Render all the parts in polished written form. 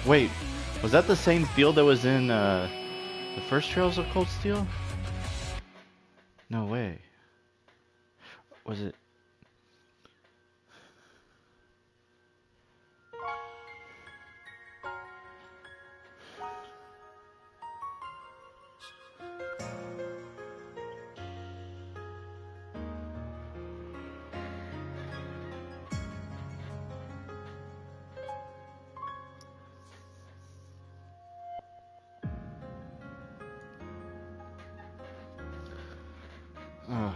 Wait, was that the same field that was in the first Trails of Cold Steel? No way. Was it? Oh.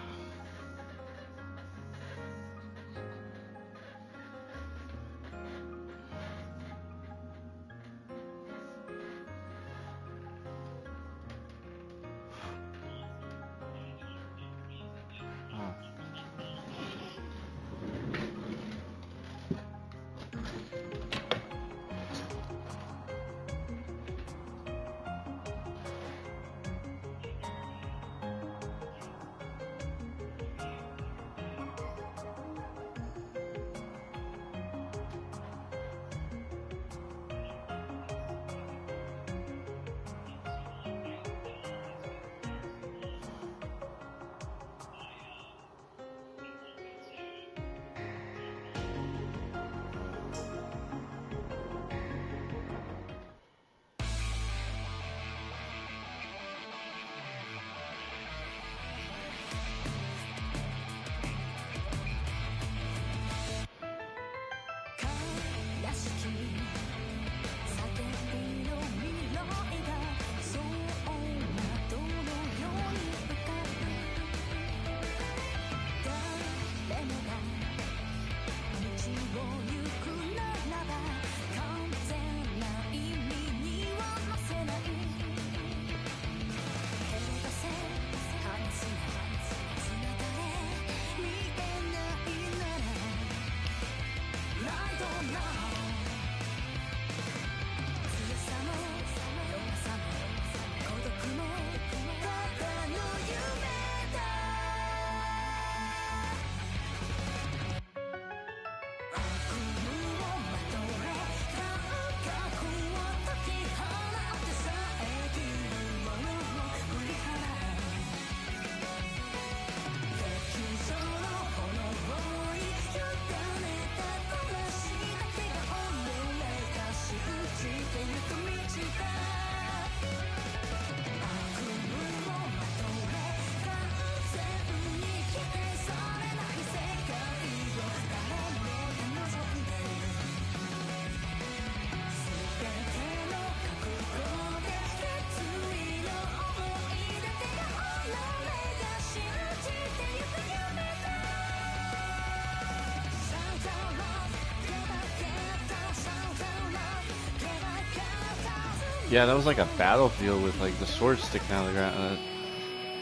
Yeah, that was like a battlefield with like the sword sticking out of the ground.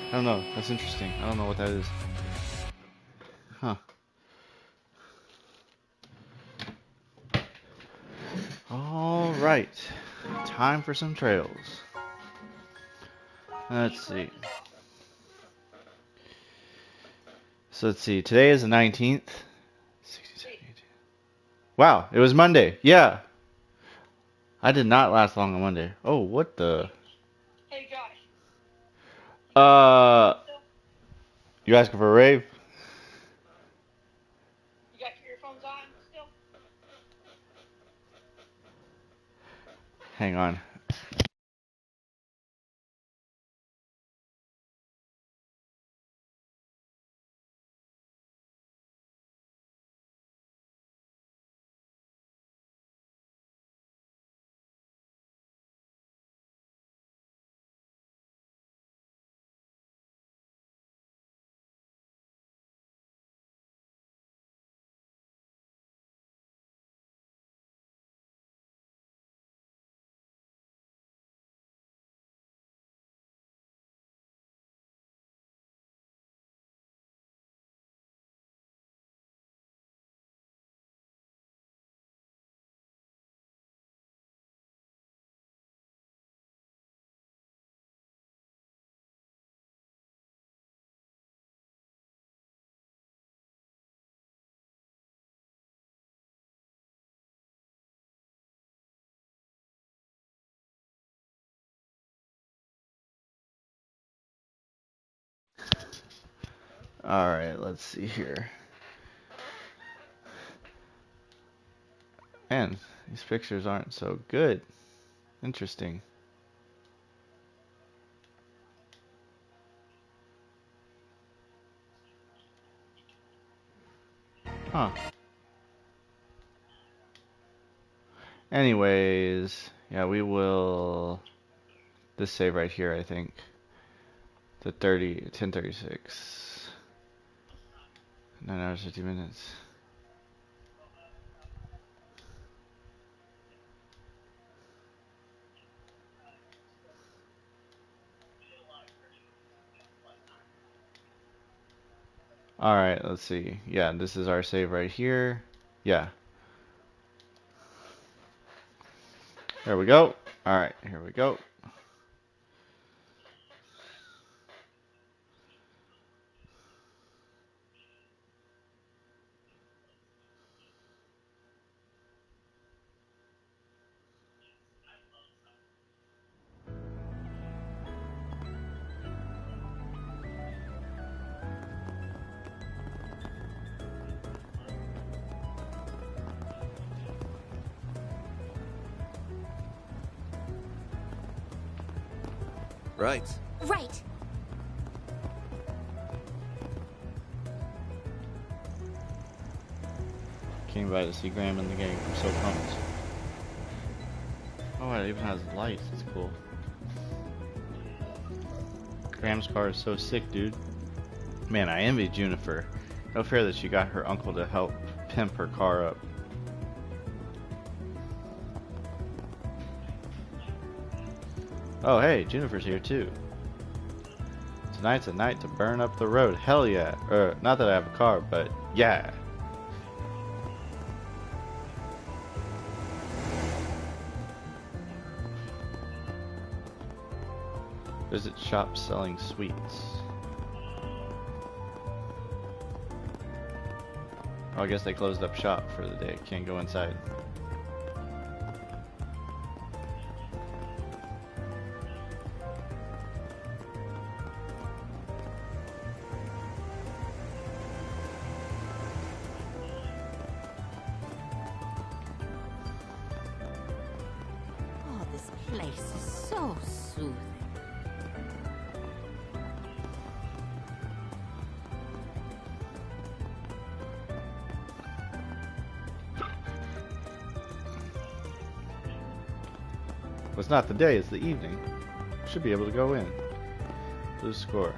I don't know. That's interesting. I don't know what that is. Huh. All right. Time for some trails. Let's see. So let's see. Today is the 19th. 67, 18. Wow, it was Monday. Yeah. I did not last long on Monday. Oh, what the? Hey Josh. Uh, you asking for a rave? You got your earphones on still? Hang on. Alright, let's see here. Man, these pictures aren't so good. Interesting. Huh. Anyways, yeah, we will... This save right here, I think. The 10:36. 9 hours, 50 minutes. Alright, let's see. Yeah, this is our save right here. Yeah. There we go. Alright, here we go. Right. Right. Came by to see Graham and the gang. I'm so pumped. Oh, it even has lights. It's cool. Graham's car is so sick, dude. Man, I envy Junifer. No fair that she got her uncle to help pimp her car up. Oh, hey, Junifer's here too. Tonight's a night to burn up the road. Hell yeah. Not that I have a car, but yeah. Visit shop selling sweets. Oh, I guess they closed up shop for the day. Can't go inside. Oh, this place is so soothing. Well, it's not the day, it's the evening. Should be able to go in. Lose score.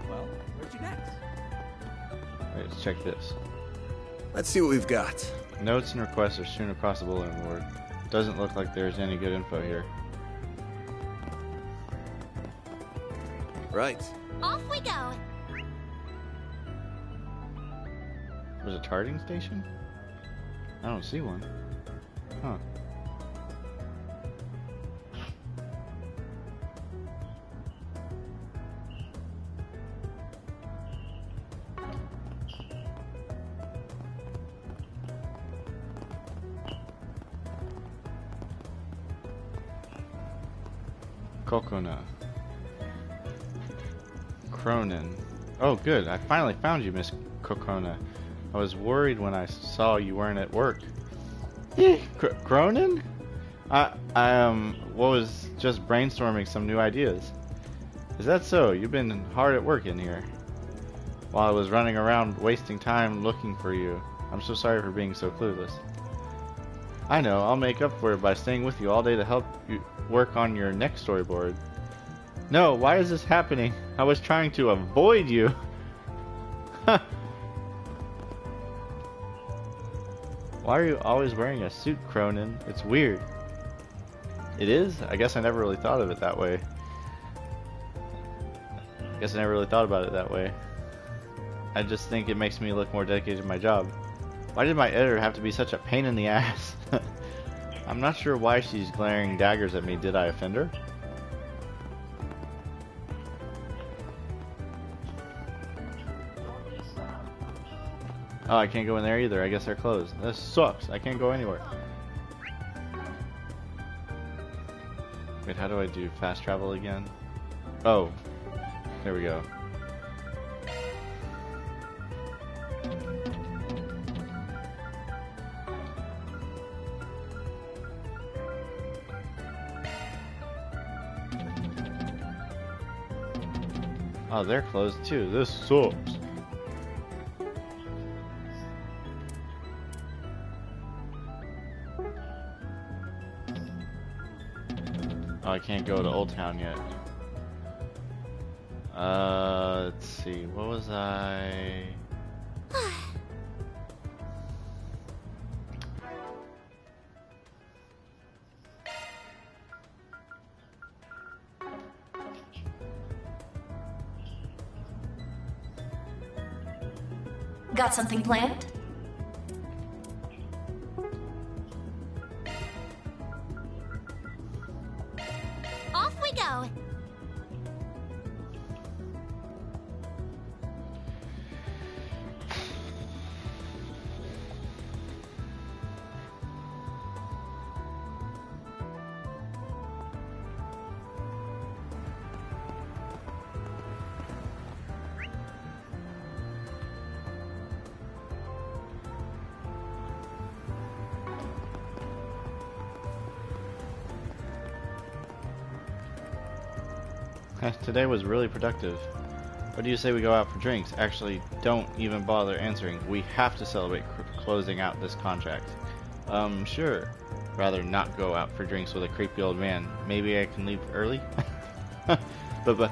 Well, where'd you next? Alright, let's check this. Let's see what we've got. Notes and requests are strewn across the bulletin board. Doesn't look like there's any good info here. Right. Off we go. There's a charging station? I don't see one. Huh. Kokona. Cronin. Oh, good. I finally found you, Miss Kokona. I was worried when I saw you weren't at work. Cronin? I was just brainstorming some new ideas. Is that so? You've been hard at work in here. While I was running around wasting time looking for you. I'm so sorry for being so clueless. I know, I'll make up for it by staying with you all day to help you work on your next storyboard. No, why is this happening? I was trying to avoid you. Why are you always wearing a suit, Cronin? It's weird. It is? I guess I never really thought of it that way. I just think it makes me look more dedicated to my job. Why did my editor have to be such a pain in the ass? I'm not sure why she's glaring daggers at me. Did I offend her? Oh, I can't go in there either. I guess they're closed. This sucks. I can't go anywhere. Wait, how do I do fast travel again? Oh, there we go. Oh, they're closed too. This sucks. Oh, I can't go to Old Town yet. Let's see. What was I? Got something planned? Off we go. Today was really productive. What do you say we go out for drinks? Actually, don't even bother answering. We have to celebrate closing out this contract. Sure. Rather not go out for drinks with a creepy old man. Maybe I can leave early? but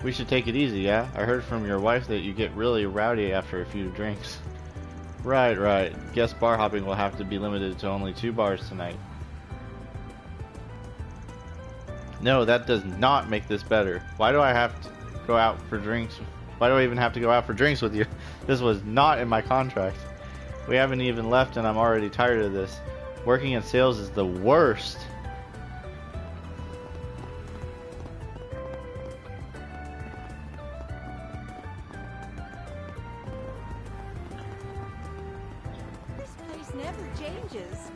we should take it easy, yeah? I heard from your wife that you get really rowdy after a few drinks. Right. Guess bar hopping will have to be limited to only 2 bars tonight. No, that does not make this better. Why do I have to go out for drinks? Why do I even have to go out for drinks with you? This was not in my contract. We haven't even left and I'm already tired of this. Working in sales is the worst. This place never changes.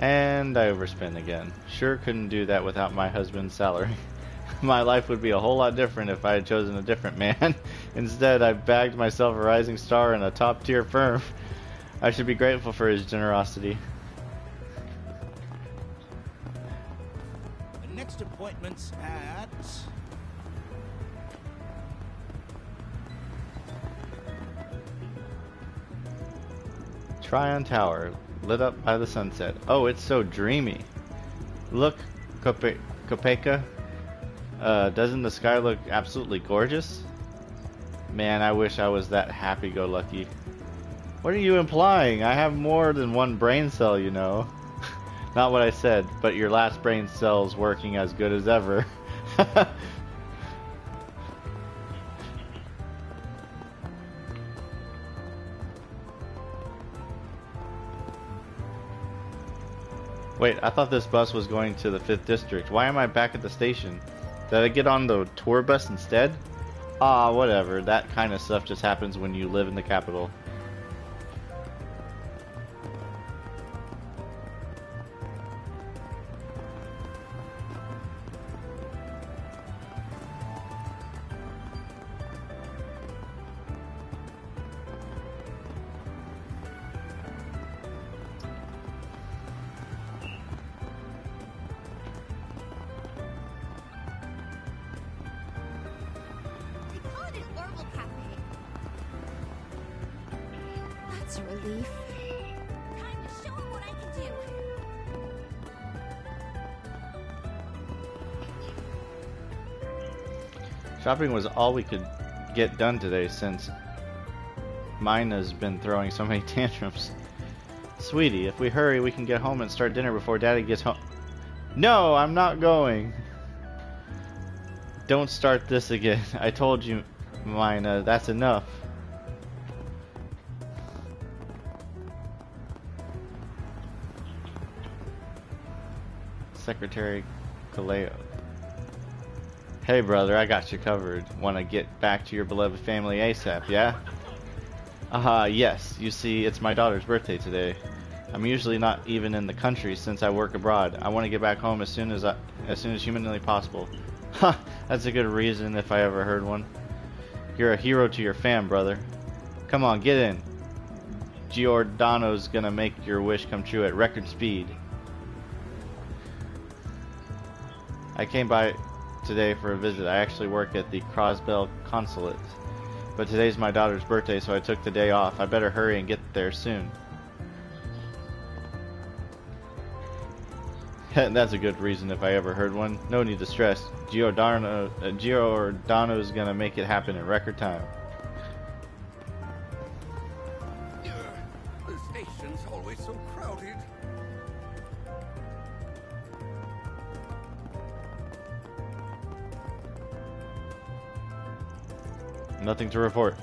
And I overspent again. Sure couldn't do that without my husband's salary. My life would be a whole lot different if I had chosen a different man. Instead, I bagged myself a rising star in a top-tier firm. I should be grateful for his generosity. The next appointment's at... Tryon Tower, lit up by the sunset. Oh, it's so dreamy. Look, Kopeka. Doesn't the sky look absolutely gorgeous? Man, I wish I was that happy-go-lucky. What are you implying? I have more than one brain cell, you know. Not what I said, but your last brain cell's working as good as ever. Wait, I thought this bus was going to the 5th district. Why am I back at the station? Did I get on the tour bus instead? Ah, whatever. That kind of stuff just happens when you live in the capital. They call it an Orville Cafe. That's a relief. Time to show 'em what I can do. Shopping was all we could get done today since Mina's been throwing so many tantrums. Sweetie, if we hurry, we can get home and start dinner before Daddy gets home. No, I'm not going. Don't start this again. I told you, Mina, that's enough. Secretary Kaleo. Hey brother, I got you covered. Want to get back to your beloved family ASAP, yeah? Yes. You see, it's my daughter's birthday today. I'm usually not even in the country since I work abroad. I want to get back home as soon as humanly possible. Ha! That's a good reason if I ever heard one. You're a hero to your fam, brother. Come on, get in. Giordano's gonna make your wish come true at record speed. I came by today for a visit. I actually work at the Crosbell Consulate. But today's my daughter's birthday, so I took the day off. I better hurry and get there soon. That's a good reason if I ever heard one. No need to stress. Giordano's gonna make it happen in record time. The station's always so crowded. Nothing to report.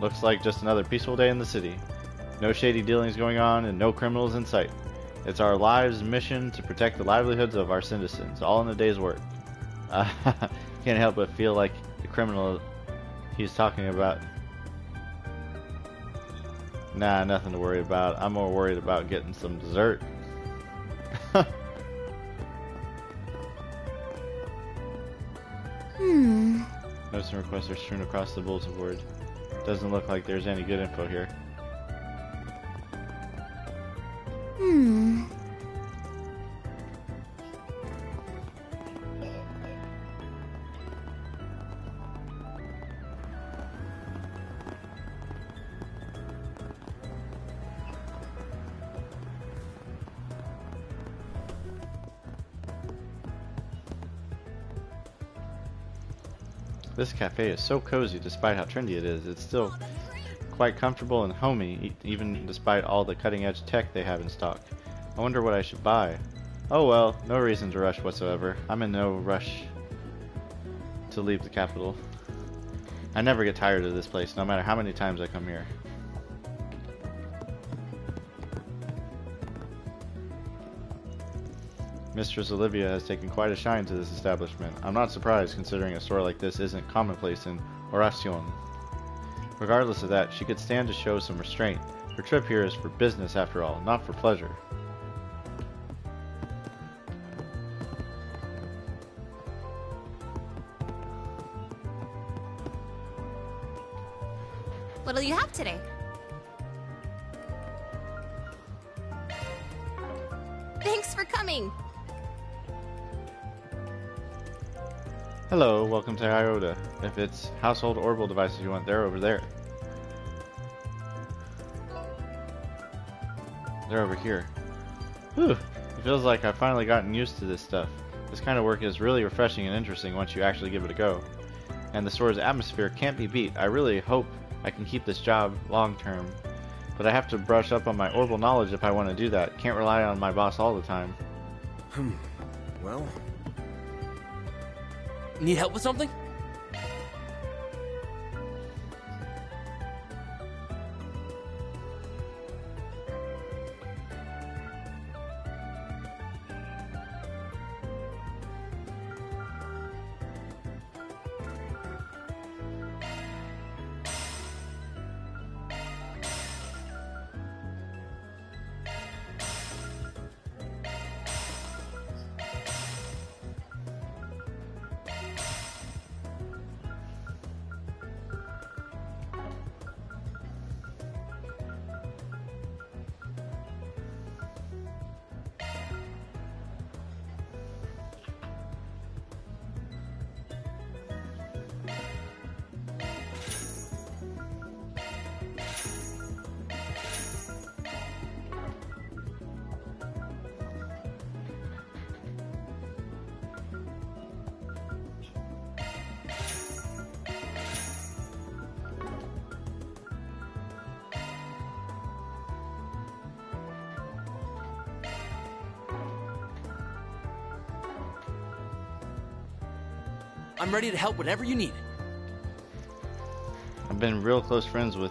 Looks like just another peaceful day in the city. No shady dealings going on and no criminals in sight. It's our lives' mission to protect the livelihoods of our citizens, all in a day's work. Can't help but feel like the criminal he's talking about. Nah, nothing to worry about. I'm more worried about getting some dessert. Notes and requests are strewn across the bulletin board. Doesn't look like there's any good info here. This cafe is so cozy despite how trendy it is. It's still quite comfortable and homey, even despite all the cutting-edge tech they have in stock. I wonder what I should buy. Oh well, no reason to rush whatsoever. I'm in no rush to leave the capital. I never get tired of this place, no matter how many times I come here. Mistress Olivia has taken quite a shine to this establishment. I'm not surprised, considering a store like this isn't commonplace in Oracion. Regardless of that, she could stand to show some restraint. Her trip here is for business after all, not for pleasure. What'll you have today? Thanks for coming. Hello, welcome to Iota. If it's household orbital devices you want, they're over there. They're over here. Whew, it feels like I've finally gotten used to this stuff. This kind of work is really refreshing and interesting once you actually give it a go. And the store's atmosphere can't be beat. I really hope I can keep this job long term. But I have to brush up on my orbital knowledge if I want to do that. Can't rely on my boss all the time. Well, Need help with something? I'm ready to help whenever you need it. I've been real close friends with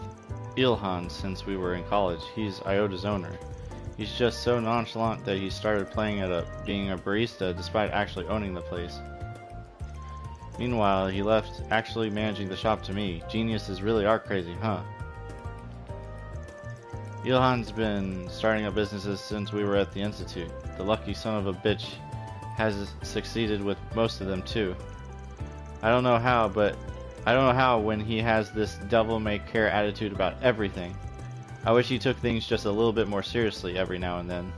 Ilhan since we were in college. He's Iota's owner. He's just so nonchalant that he started playing at being a barista despite actually owning the place. Meanwhile, he left actually managing the shop to me. Geniuses really are crazy, huh? Ilhan's been starting up businesses since we were at the Institute. The lucky son of a bitch has succeeded with most of them too. I don't know how when he has this devil-may-care attitude about everything. I wish he took things just a little bit more seriously every now and then.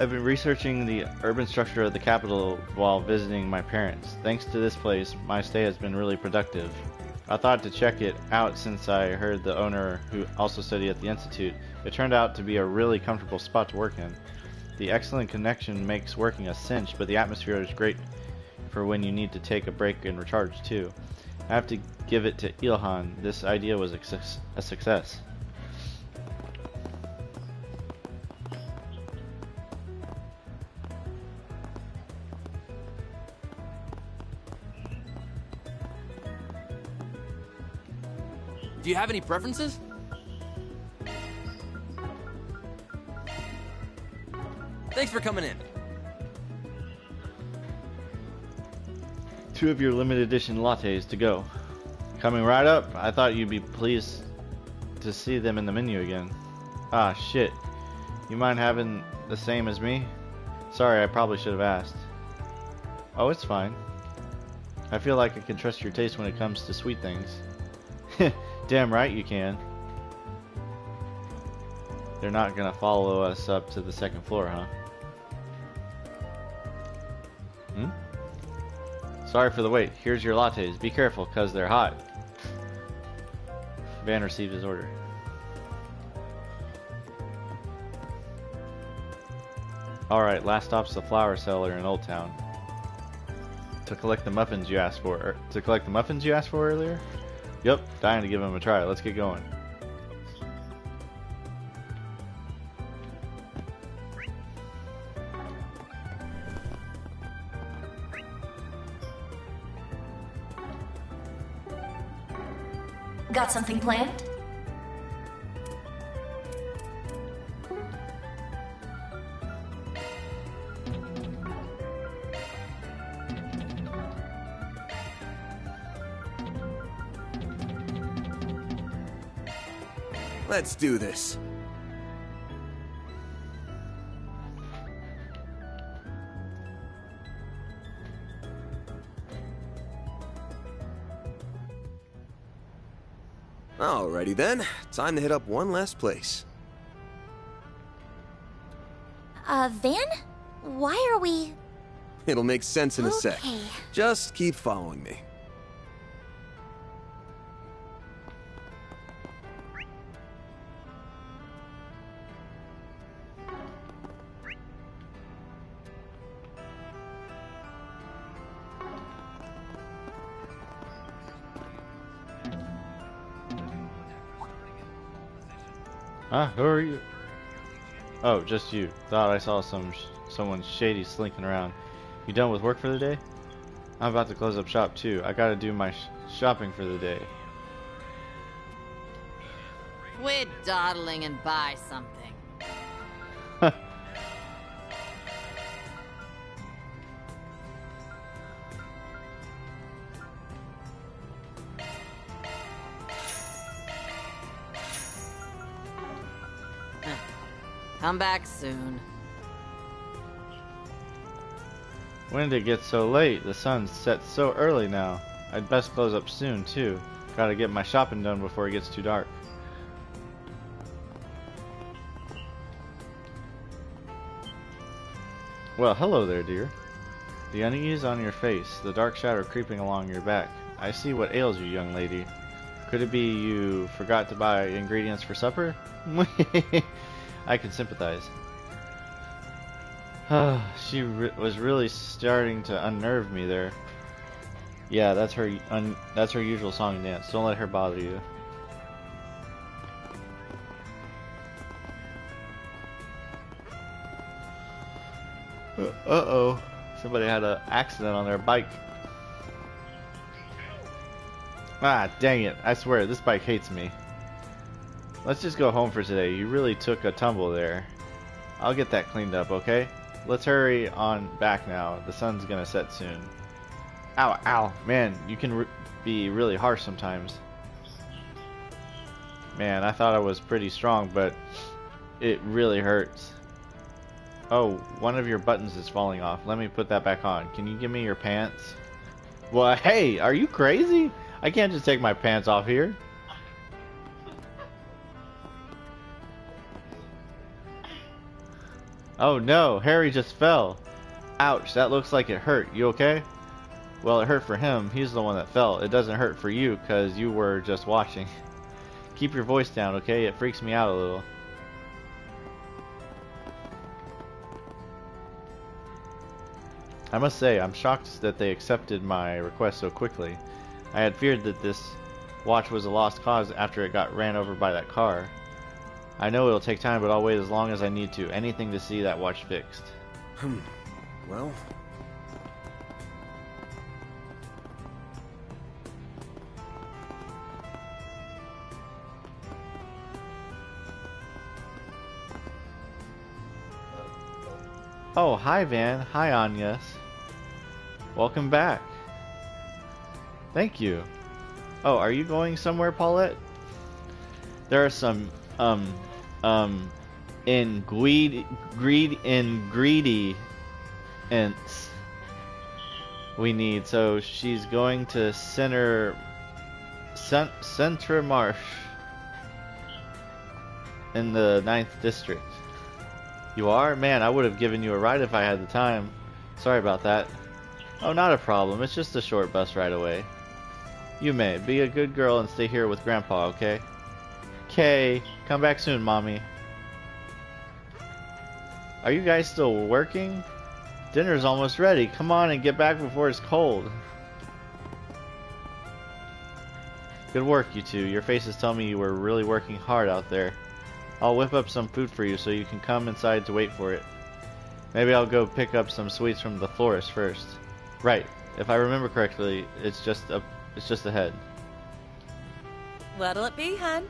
I've been researching the urban structure of the capital while visiting my parents. Thanks to this place, my stay has been really productive. I thought to check it out since I heard the owner, who also studied at the Institute. It turned out to be a really comfortable spot to work in. The excellent connection makes working a cinch, but the atmosphere is great for when you need to take a break and recharge too. I have to give it to Ilhan. This idea was a success. Do you have any preferences? Thanks for coming in. 2 of your limited edition lattes to go. Coming right up. I thought you'd be pleased to see them in the menu again. Ah, shit. You mind having the same as me? Sorry, I probably should have asked. Oh, it's fine. I feel like I can trust your taste when it comes to sweet things. Damn right you can. They're not gonna follow us up to the 2nd floor, huh? Sorry for the wait. Here's your lattes. Be careful, cause they're hot. Van received his order. Alright, last stop's the flower seller in Old Town. To collect the muffins you asked for. To collect the muffins you asked for earlier? Yep, dying to give them a try. Let's get going. Got something planned? Let's do this. Alrighty then, time to hit up one last place. Van? Why are we... It'll make sense in a sec. Okay. Just keep following me. Huh? Who are you? Oh, just you. Thought I saw someone shady slinking around. You done with work for the day? I'm about to close up shop too. I gotta do my shopping for the day. Quit dawdling and buy something. Come back soon. When did it get so late? The sun's set so early now. I'd best close up soon too. Gotta get my shopping done before it gets too dark. Well, hello there, dear. The unease on your face, the dark shadow creeping along your back. I see what ails you, young lady. Could it be you forgot to buy ingredients for supper? I can sympathize. She was really starting to unnerve me there. Yeah, that's her usual song and dance. Don't let her bother you. Uh-oh. Somebody had an accident on their bike. Ah, dang it. I swear, this bike hates me. Let's just go home for today. You really took a tumble there. I'll get that cleaned up, okay? Let's hurry on back now. The sun's gonna set soon. Ow, ow. Man, you can be really harsh sometimes. Man, I thought I was pretty strong, but it really hurts. Oh, one of your buttons is falling off. Let me put that back on. Can you give me your pants? Well, hey, are you crazy? I can't just take my pants off here. Oh no, Harry just fell. Ouch, that looks like it hurt. You okay? Well, it hurt for him. He's the one that fell. It doesn't hurt for you because you were just watching. Keep your voice down, okay? It freaks me out a little. I must say, I'm shocked that they accepted my request so quickly. I had feared that this watch was a lost cause after it got ran over by that car. I know it'll take time, but I'll wait as long as I need to. Anything to see that watch fixed. Well... Oh, hi Van. Hi Agnes. Welcome back. Thank you. Oh, are you going somewhere, Paulette? There are some, ingredients we need. So she's going to Centra Marsh in the 9th district. You are? Man, I would have given you a ride if I had the time. Sorry about that. Oh, not a problem. It's just a short bus ride away. You may. Be a good girl and stay here with Grandpa, okay? Okay. Come back soon, Mommy. Are you guys still working? Dinner's almost ready. Come on and get back before it's cold. Good work, you two. Your faces tell me you were really working hard out there. I'll whip up some food for you so you can come inside to wait for it. Maybe I'll go pick up some sweets from the florist first. Right. If I remember correctly, it's just ahead. What'll it be, hun?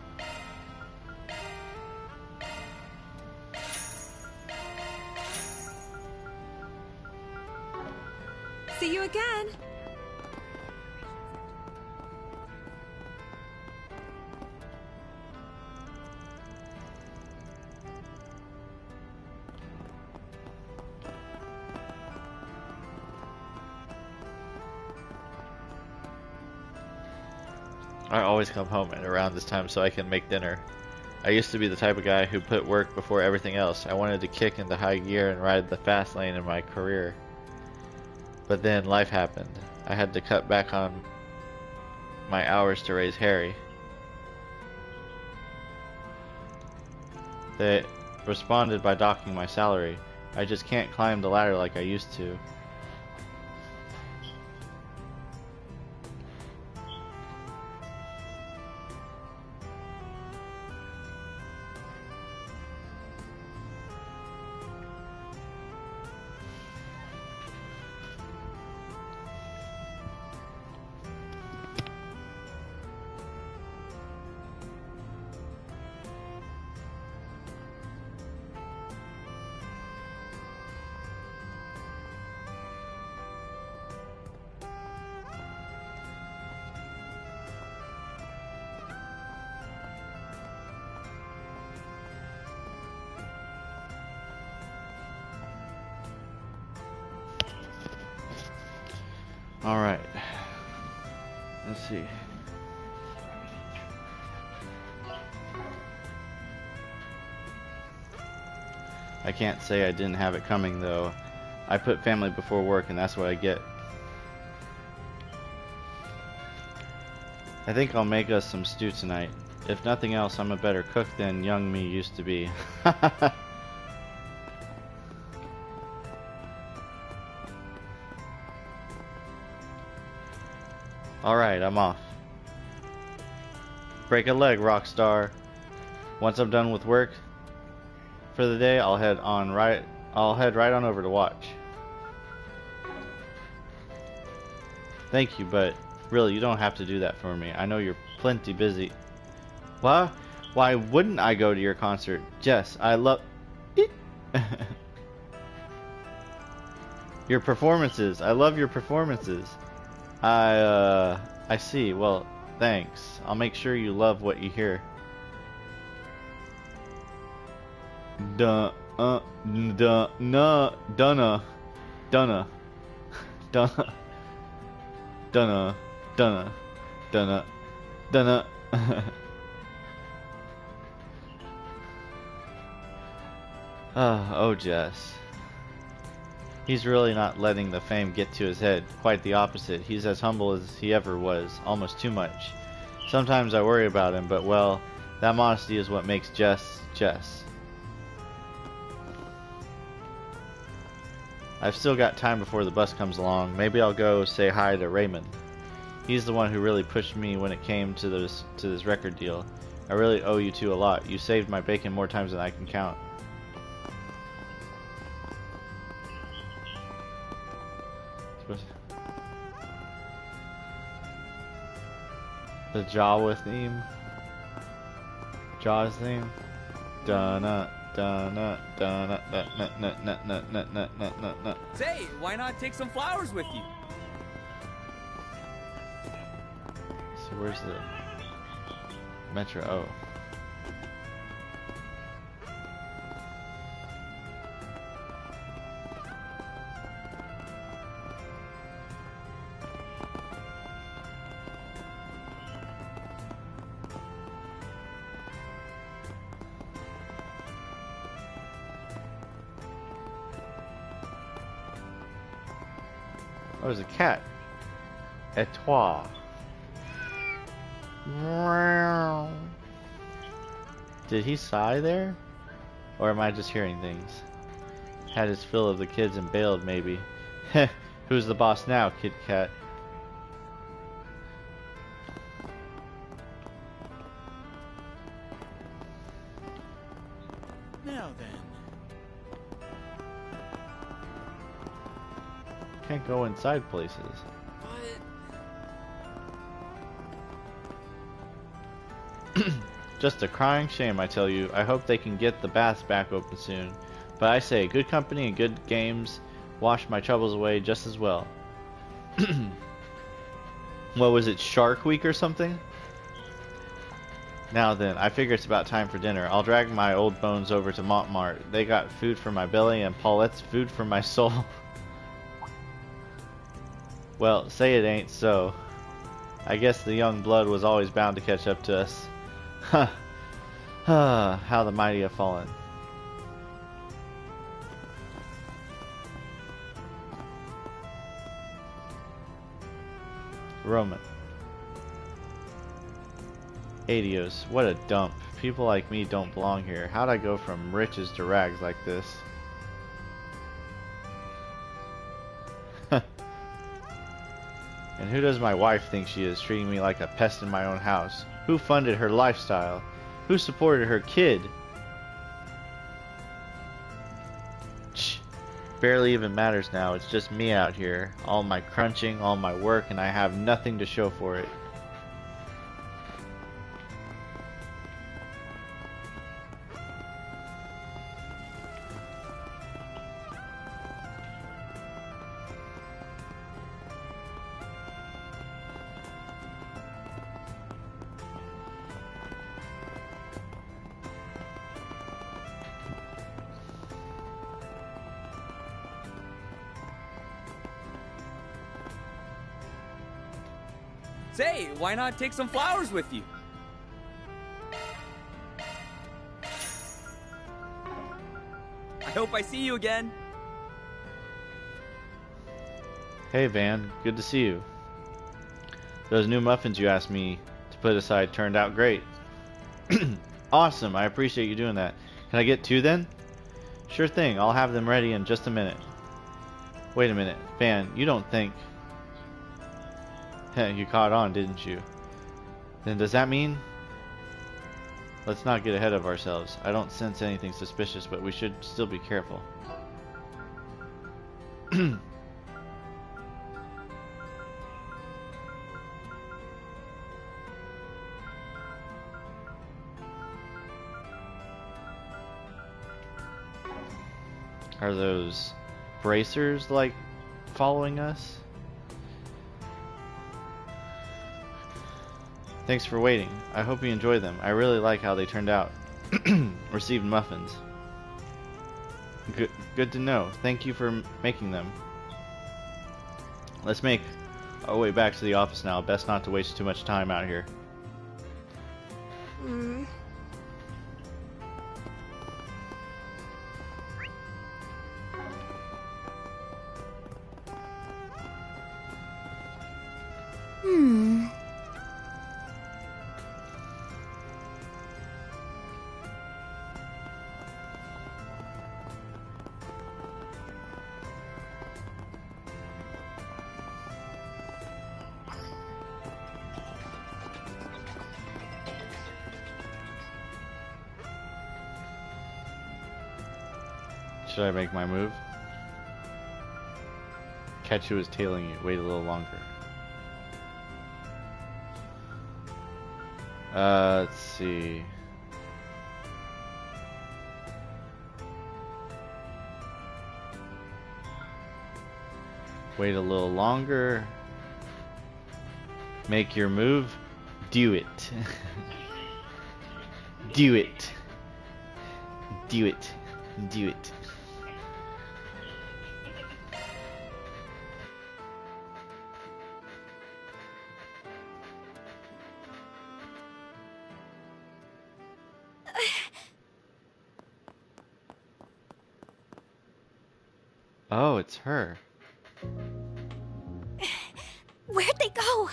See you again. I always come home at around this time so I can make dinner. I used to be the type of guy who put work before everything else. I wanted to kick into high gear and ride the fast lane in my career. But then life happened. I had to cut back on my hours to raise Harry. They responded by docking my salary. I just can't climb the ladder like I used to. Alright. Let's see. I can't say I didn't have it coming though. I put family before work and that's what I get. I think I'll make us some stew tonight. If nothing else, I'm a better cook than young me used to be. Alright, I'm off. Break a leg, Rockstar. Once I'm done with work for the day, I'll head right on over to watch. Thank you, but really, you don't have to do that for me. I know you're plenty busy. What? Why wouldn't I go to your concert? Jess, I love your performances. I love your performances. I see. Well, thanks. I'll make sure you love what you hear. Dunna. Oh, Jess. He's really not letting the fame get to his head. Quite the opposite. He's as humble as he ever was. Almost too much. Sometimes I worry about him, but well, that modesty is what makes Jess, Jess. I've still got time before the bus comes along. Maybe I'll go say hi to Raymond. He's the one who really pushed me when it came to this record deal. I really owe you two a lot. You saved my bacon more times than I can count. The Jawa theme. Jaws theme. Dun-na, dun-na, dun-na, na-na-na-na-na-na-na-na. Say, why not take some flowers with you? So where's the Metro? Oh. Oh, there's a cat. Et toi. Did he sigh there? Or am I just hearing things? Had his fill of the kids and bailed, maybe. Heh, who's the boss now, Kid Cat? Now then. Can't go inside places. Just a crying shame, I tell you. I hope they can get the baths back open soon. But I say, good company and good games wash my troubles away just as well. What was it, Shark Week or something? Now then, I figure it's about time for dinner. I'll drag my old bones over to Montmartre. They got food for my belly and Paulette's food for my soul. Well, say it ain't so. I guess the young blood was always bound to catch up to us. Huh. How the mighty have fallen. Roman. Adios. What a dump. People like me don't belong here. How'd I go from riches to rags like this? And who does my wife think she is, treating me like a pest in my own house? Who funded her lifestyle? Who supported her kid? Shh. Barely even matters now. It's just me out here. All my crunching, all my work, and I have nothing to show for it. Say, why not take some flowers with you? I hope I see you again. Hey Van, good to see you. Those new muffins you asked me to put aside turned out great. Awesome, I appreciate you doing that. Can I get two then? Sure thing, I'll have them ready in just a minute. Wait a minute, Van, you don't think... You caught on, didn't you? Then does that mean... Let's not get ahead of ourselves. I don't sense anything suspicious, but we should still be careful. Are those bracers, like, following us? Thanks for waiting. I hope you enjoy them. I really like how they turned out. Received muffins. Good to know. Thank you for making them. Let's make our way back to the office now. Best not to waste too much time out here. Hmm. Should I make my move? Catch who is tailing you. Wait a little longer. Let's see. Wait a little longer. Make your move. Do it. Do it. Do it. Do it. Oh, it's her. Where'd they go?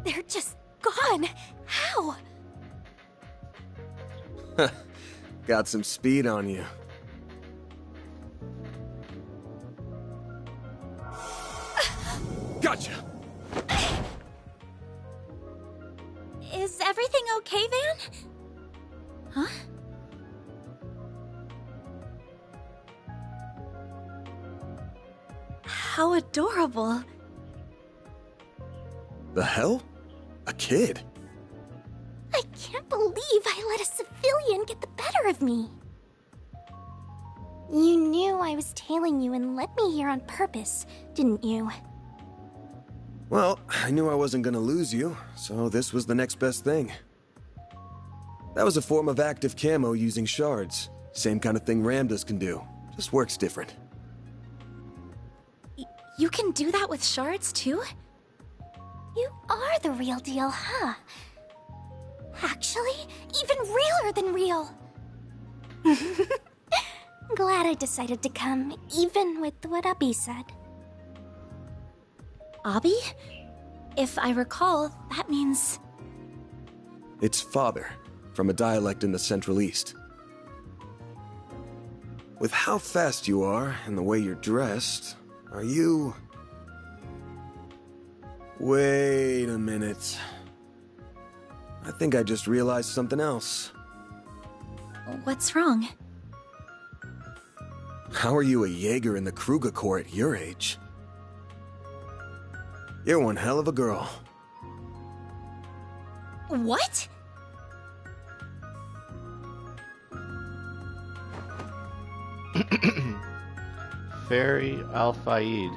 They're just gone. How? Got some speed on you. Gotcha! Is everything okay, Van? Huh? How adorable. The hell? A kid? I can't believe I let a civilian get the better of me. You knew I was tailing you and led me here on purpose, didn't you? Well, I knew I wasn't gonna lose you, so this was the next best thing. That was a form of active camo using shards. Same kind of thing Ramdas can do, just works different. You can do that with shards, too? You are the real deal, huh? Actually, even realer than real. Glad I decided to come, even with what Abby said. Abby? If I recall, that means... It's father, from a dialect in the Central East. With how fast you are and the way you're dressed, are you... Wait a minute. I think I just realized something else. What's wrong? How are you a Jaeger in the Kruger Corps at your age? You're one hell of a girl. What? Fairy Al-Fayed.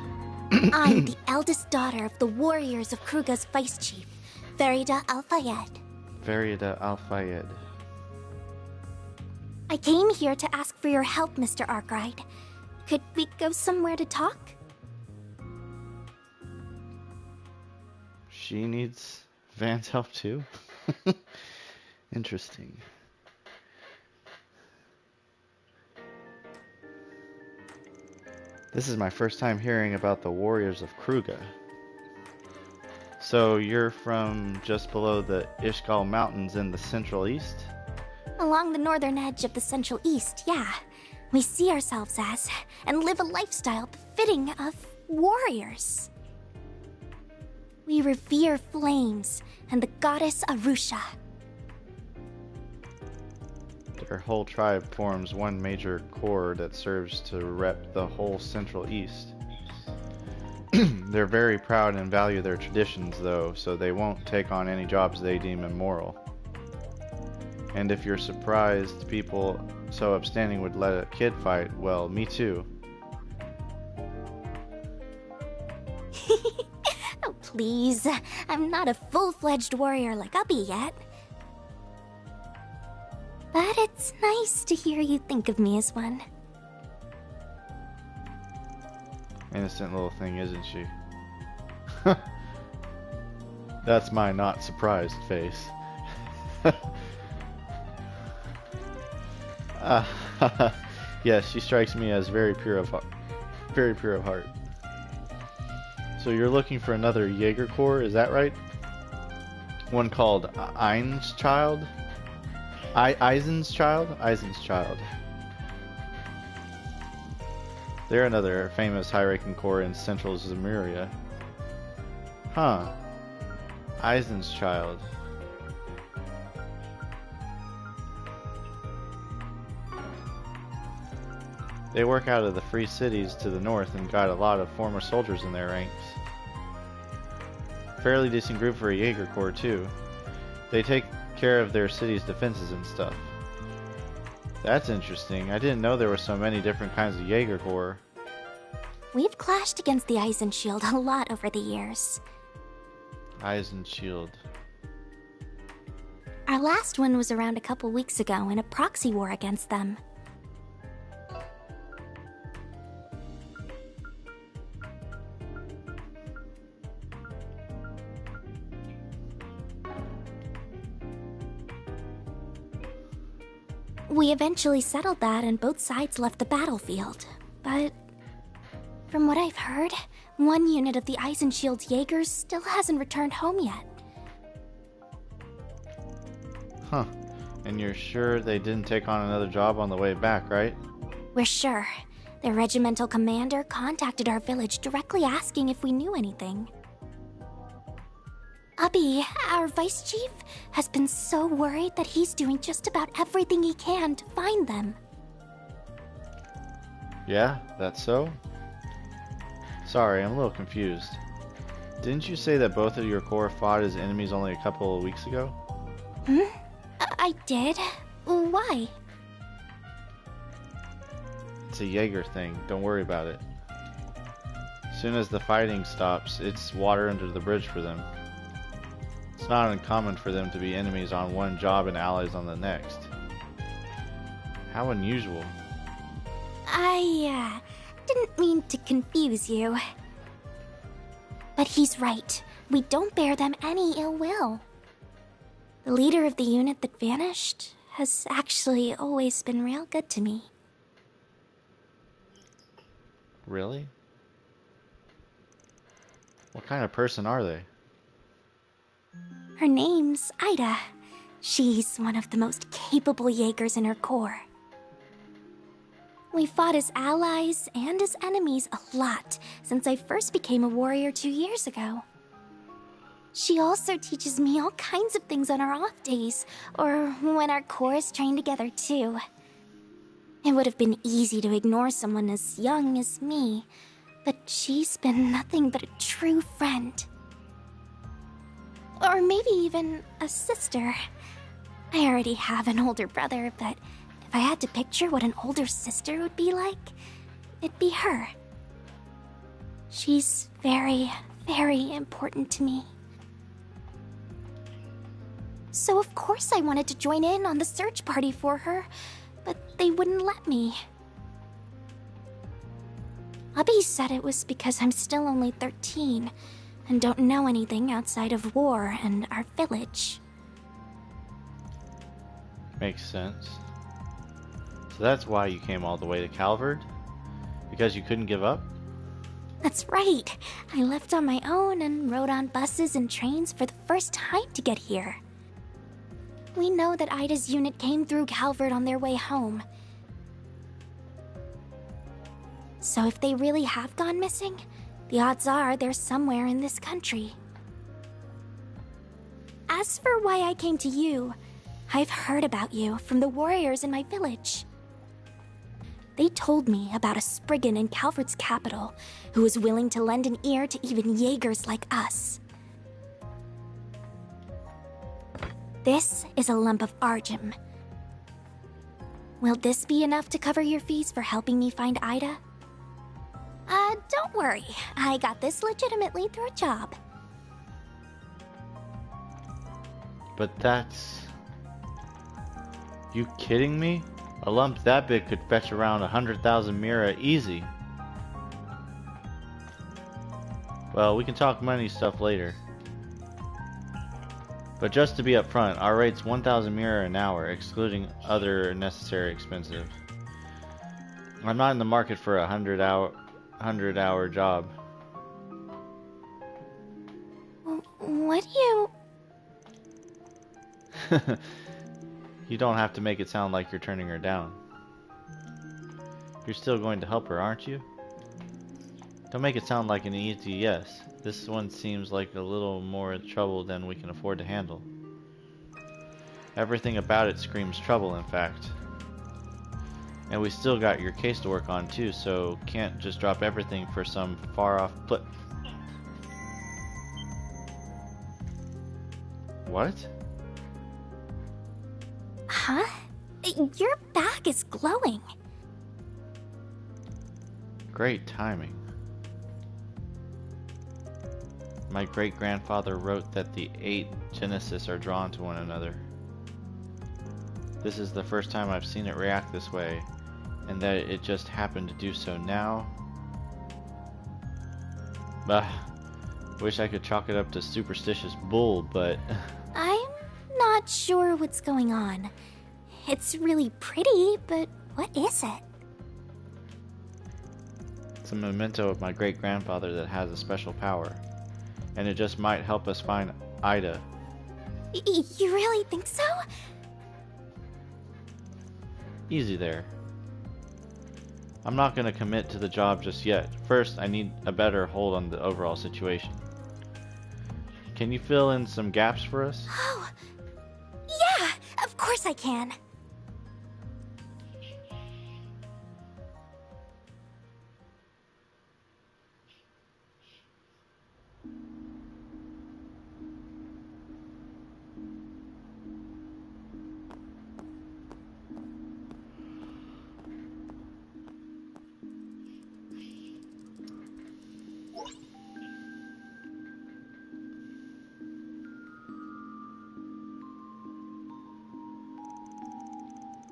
I'm the eldest daughter of the warriors of Kruga's vice chief, Farida Al-Fayed. Farida Al-Fayed. I came here to ask for your help, Mr. Arkwright. Could we go somewhere to talk? She needs Van's help too? Interesting. This is my first time hearing about the warriors of Kruga. So you're from just below the Ishgal Mountains in the Central East? Along the northern edge of the Central East, yeah. We see ourselves as, and live a lifestyle befitting of, warriors. We revere flames and the goddess Arusha. Their whole tribe forms one major core that serves to rep the whole Central East. They're very proud and value their traditions, though, so they won't take on any jobs they deem immoral. And if you're surprised people so upstanding would let a kid fight, well, me too. Oh, please. I'm not a full-fledged warrior like Uppy yet. But it's nice to hear you think of me as one. Innocent little thing, isn't she? That's my not surprised face. Uh, yes, she strikes me as very pure of heart. Very pure of heart. So you're looking for another Jaeger Corps, is that right? One called Ein's Child? Eisen's Child? Eisen's Child. They're another famous high-ranking corps in central Zemuria. Huh. Eisen's Child. They work out of the free cities to the north and got a lot of former soldiers in their ranks. Fairly decent group for a Jaeger Corps too. They take care of their city's defenses and stuff. That's interesting. I didn't know there were so many different kinds of Jaeger Corps. We've clashed against the Eisenshield a lot over the years. Eisenshield. Our last one was around a couple weeks ago in a proxy war against them. We eventually settled that and both sides left the battlefield. But from what I've heard, one unit of the Eisenshield's Jaegers still hasn't returned home yet. Huh. And you're sure they didn't take on another job on the way back, right? We're sure. Their regimental commander contacted our village directly asking if we knew anything. Ubby, our vice chief, has been so worried that he's doing just about everything he can to find them. Yeah, that's so? Sorry, I'm a little confused. Didn't you say that both of your corps fought as enemies only a couple of weeks ago? I did. Why? It's a Jaeger thing. Don't worry about it. As soon as the fighting stops, it's water under the bridge for them. It's not uncommon for them to be enemies on one job and allies on the next. How unusual. I didn't mean to confuse you. But he's right. We don't bear them any ill will. The leader of the unit that vanished has actually always been real good to me. Really? What kind of person are they? Her name's Ida. She's one of the most capable Jaegers in her corps. We fought as allies and as enemies a lot since I first became a warrior 2 years ago. She also teaches me all kinds of things on our off days, or when our corps is trained together too. It would have been easy to ignore someone as young as me, but she's been nothing but a true friend. Or maybe even a sister. I already have an older brother, but if I had to picture what an older sister would be like, it'd be her. She's very, very important to me. So of course I wanted to join in on the search party for her, but they wouldn't let me. Ubby said it was because I'm still only 13 and don't know anything outside of war and our village. Makes sense. So that's why you came all the way to Calvard? Because you couldn't give up? That's right. I left on my own and rode on buses and trains for the first time to get here. We know that Ida's unit came through Calvard on their way home. So if they really have gone missing, the odds are they're somewhere in this country. As for why I came to you, I've heard about you from the warriors in my village. They told me about a Spriggan in Calvard's capital who was willing to lend an ear to even Jaegers like us. This is a lump of Argem. Will this be enough to cover your fees for helping me find Ida? Don't worry. I got this legitimately through a job. But that's... You kidding me? A lump that big could fetch around 100,000 Mira easy. Well, we can talk money stuff later. But just to be upfront, our rate's 1,000 mirror an hour, excluding other necessary expenses. I'm not in the market for a 100-hour job. What do you... You don't have to make it sound like you're turning her down. You're still going to help her, aren't you? Don't make it sound like an easy yes. This one seems like a little more trouble than we can afford to handle. Everything about it screams trouble, in fact. And we still got your case to work on too, so can't just drop everything for some far-off What? Huh? Your back is glowing. Great timing. My great-grandfather wrote that the 8 Genesis are drawn to one another. This is the first time I've seen it react this way, and that it just happened to do so now. Bah, wish I could chalk it up to superstitious bull, but... I'm not sure what's going on. It's really pretty, but what is it? It's a memento of my great-grandfather that has a special power, and it just might help us find Ida. You really think so? Easy there. I'm not going to commit to the job just yet. First, I need a better hold on the overall situation. Can you fill in some gaps for us? Oh, yeah, of course I can.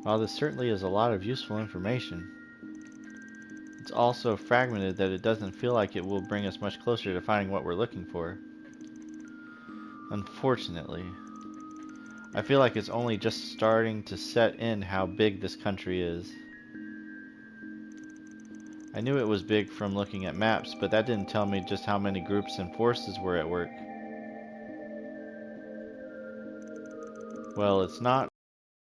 While this certainly is a lot of useful information, it's also fragmented that it doesn't feel like it will bring us much closer to finding what we're looking for. Unfortunately, I feel like it's only just starting to set in how big this country is. I knew it was big from looking at maps, but that didn't tell me just how many groups and forces were at work. Well, it's not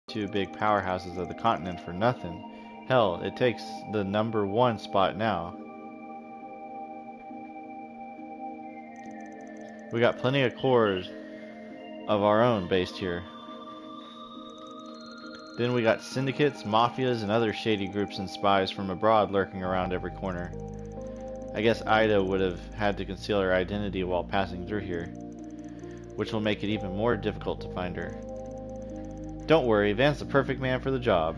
2 big powerhouses of the continent for nothing. Hell, it takes the #1 spot now. We got plenty of cores of our own based here. Then we got syndicates, mafias, and other shady groups and spies from abroad lurking around every corner. I guess Ida would have had to conceal her identity while passing through here, which will make it even more difficult to find her. Don't worry, Van's the perfect man for the job.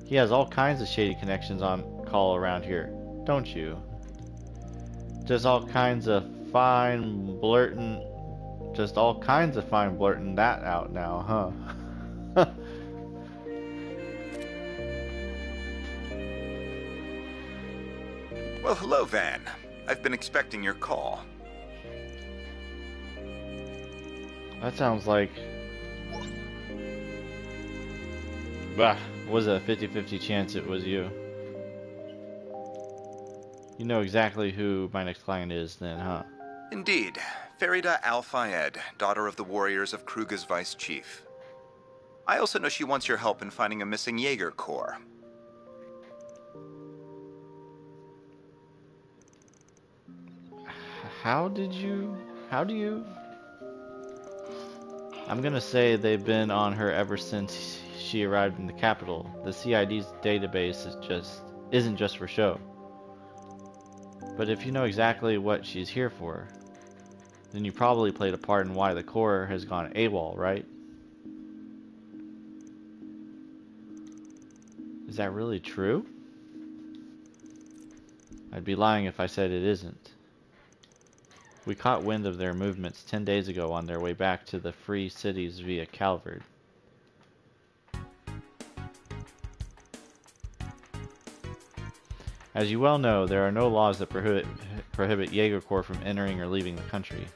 He has all kinds of shady connections on call around here, don't you? Just all kinds of fine blurting that out now, huh? Well, hello, Van. I've been expecting your call. That sounds like... Bah, was a 50-50 chance it was you. You know exactly who my next client is then, huh? Indeed. Farida Al-Fayed, daughter of the warriors of Kruga's vice chief. I also know she wants your help in finding a missing Jaeger Corps. How do you... I'm gonna say they've been on her ever since she arrived in the capital. The CID's database isn't just for show. But if you know exactly what she's here for, then you probably played a part in why the Corps has gone AWOL, right? Is that really true? I'd be lying if I said it isn't. We caught wind of their movements 10 days ago on their way back to the free cities via Calvard. As you well know, there are no laws that prohibit Jaeger Corps from entering or leaving the country.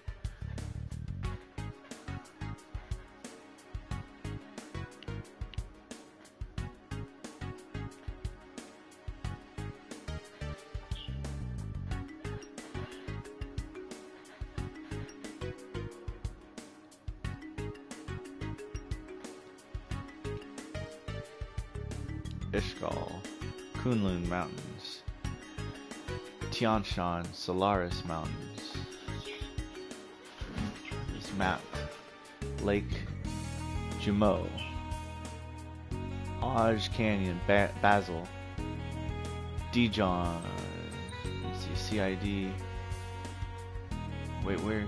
Ishgal, Kunlun Mountains, Tian Shan, Solaris Mountains. This map, Lake Jumeau, Aj Canyon, Basil, Dijon, let's see, CID. Wait, where?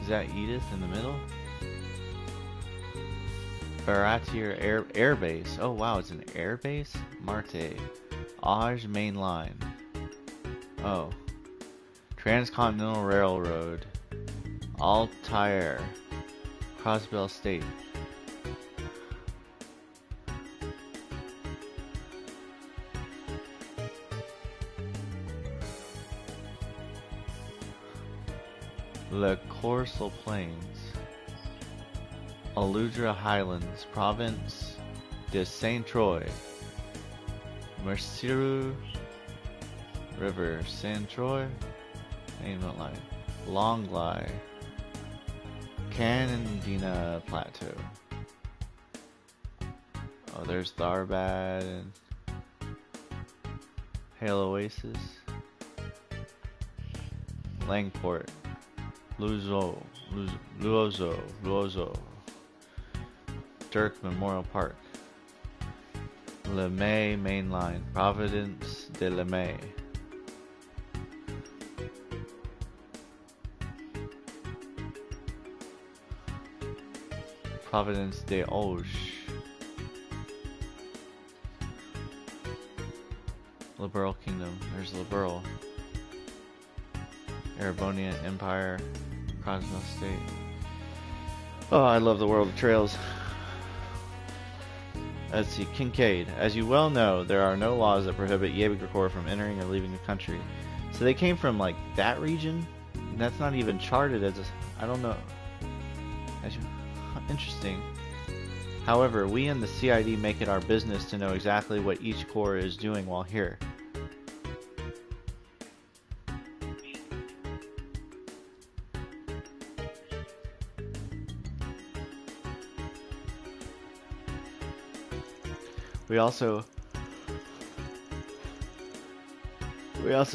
Is that Edith in the middle? Baratier Air Base. Oh wow, it's an air base? Marte. Aj Main Line. Oh. Transcontinental Railroad. Altair. Crosbell State. Le Corsal Plains. Aludra Highlands, Province de Saint-Troy. Mercier River, Saint-Troy. Name line. Longlai. Canandina Plateau. Oh, there's Tharbad and Hale Oasis. Langport. Luozo. Dirk Memorial Park. LeMay Main Line. Providence de LeMay. Providence de Auge. Liberal Kingdom. There's Liberal. Erebonian Empire. Croswell State. Oh, I love the world of trails. Let's see, Kincaid. As you well know, there are no laws that prohibit Yabagakor from entering or leaving the country. So they came from, like, that region? And that's not even charted as a... I don't know. Interesting. However, we in the CID make it our business to know exactly what each corps is doing while here. We also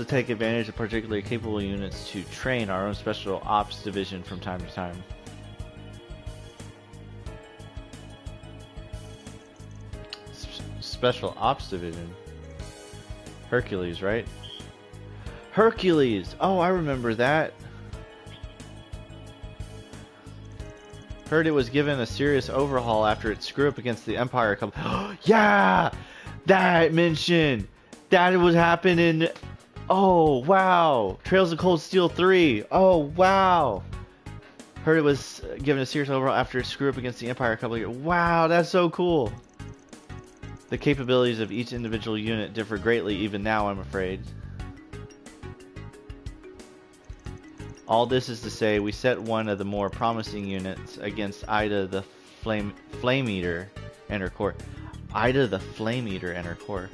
take advantage of particularly capable units to train our own special ops division from time to time. Special ops division. Hercules, right? Hercules! Oh, I remember that. Heard it was given a serious overhaul after it screwed up against the Empire a couple. Yeah! That mention! That was happening. Oh, wow! Trails of Cold Steel 3. Oh, wow! Heard it was given a serious overhaul after it screwed up against the Empire a couple of years. Wow, that's so cool! The capabilities of each individual unit differ greatly even now, I'm afraid. All this is to say, we set one of the more promising units against Ida the Flame Eater and her corps. Ida the Flame Eater and her corps.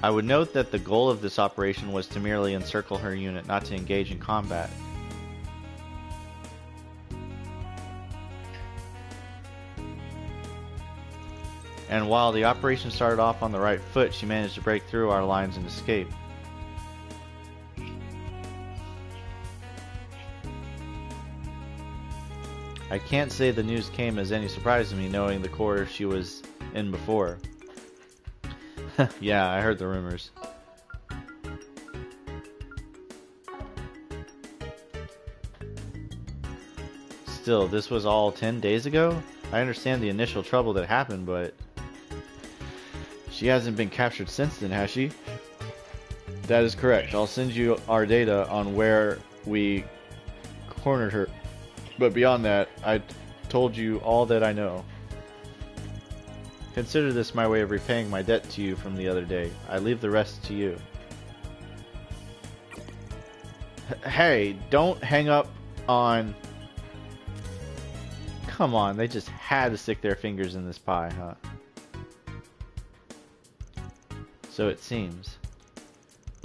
I would note that the goal of this operation was to merely encircle her unit, not to engage in combat. And while the operation started off on the right foot, she managed to break through our lines and escape. I can't say the news came as any surprise to me, knowing the corps she was in before. Yeah, I heard the rumors. Still, this was all 10 days ago? I understand the initial trouble that happened, but... she hasn't been captured since then, has she? That is correct. I'll send you our data on where we cornered her. But beyond that, I told you all that I know. Consider this my way of repaying my debt to you from the other day. I leave the rest to you. Hey, don't hang up on... Come on, they just had to stick their fingers in this pie, huh? So it seems.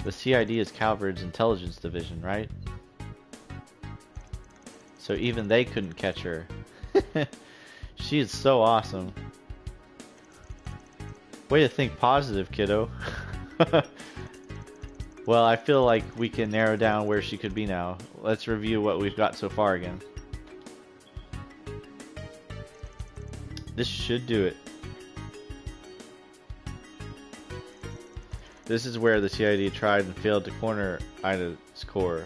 The CID is Calvard's intelligence division, right? so even they couldn't catch her. She is so awesome. Way to think positive, kiddo. Well, I feel like we can narrow down where she could be now. Let's review what we've got so far again. This should do it. This is where the CID tried and failed to corner Ida's core.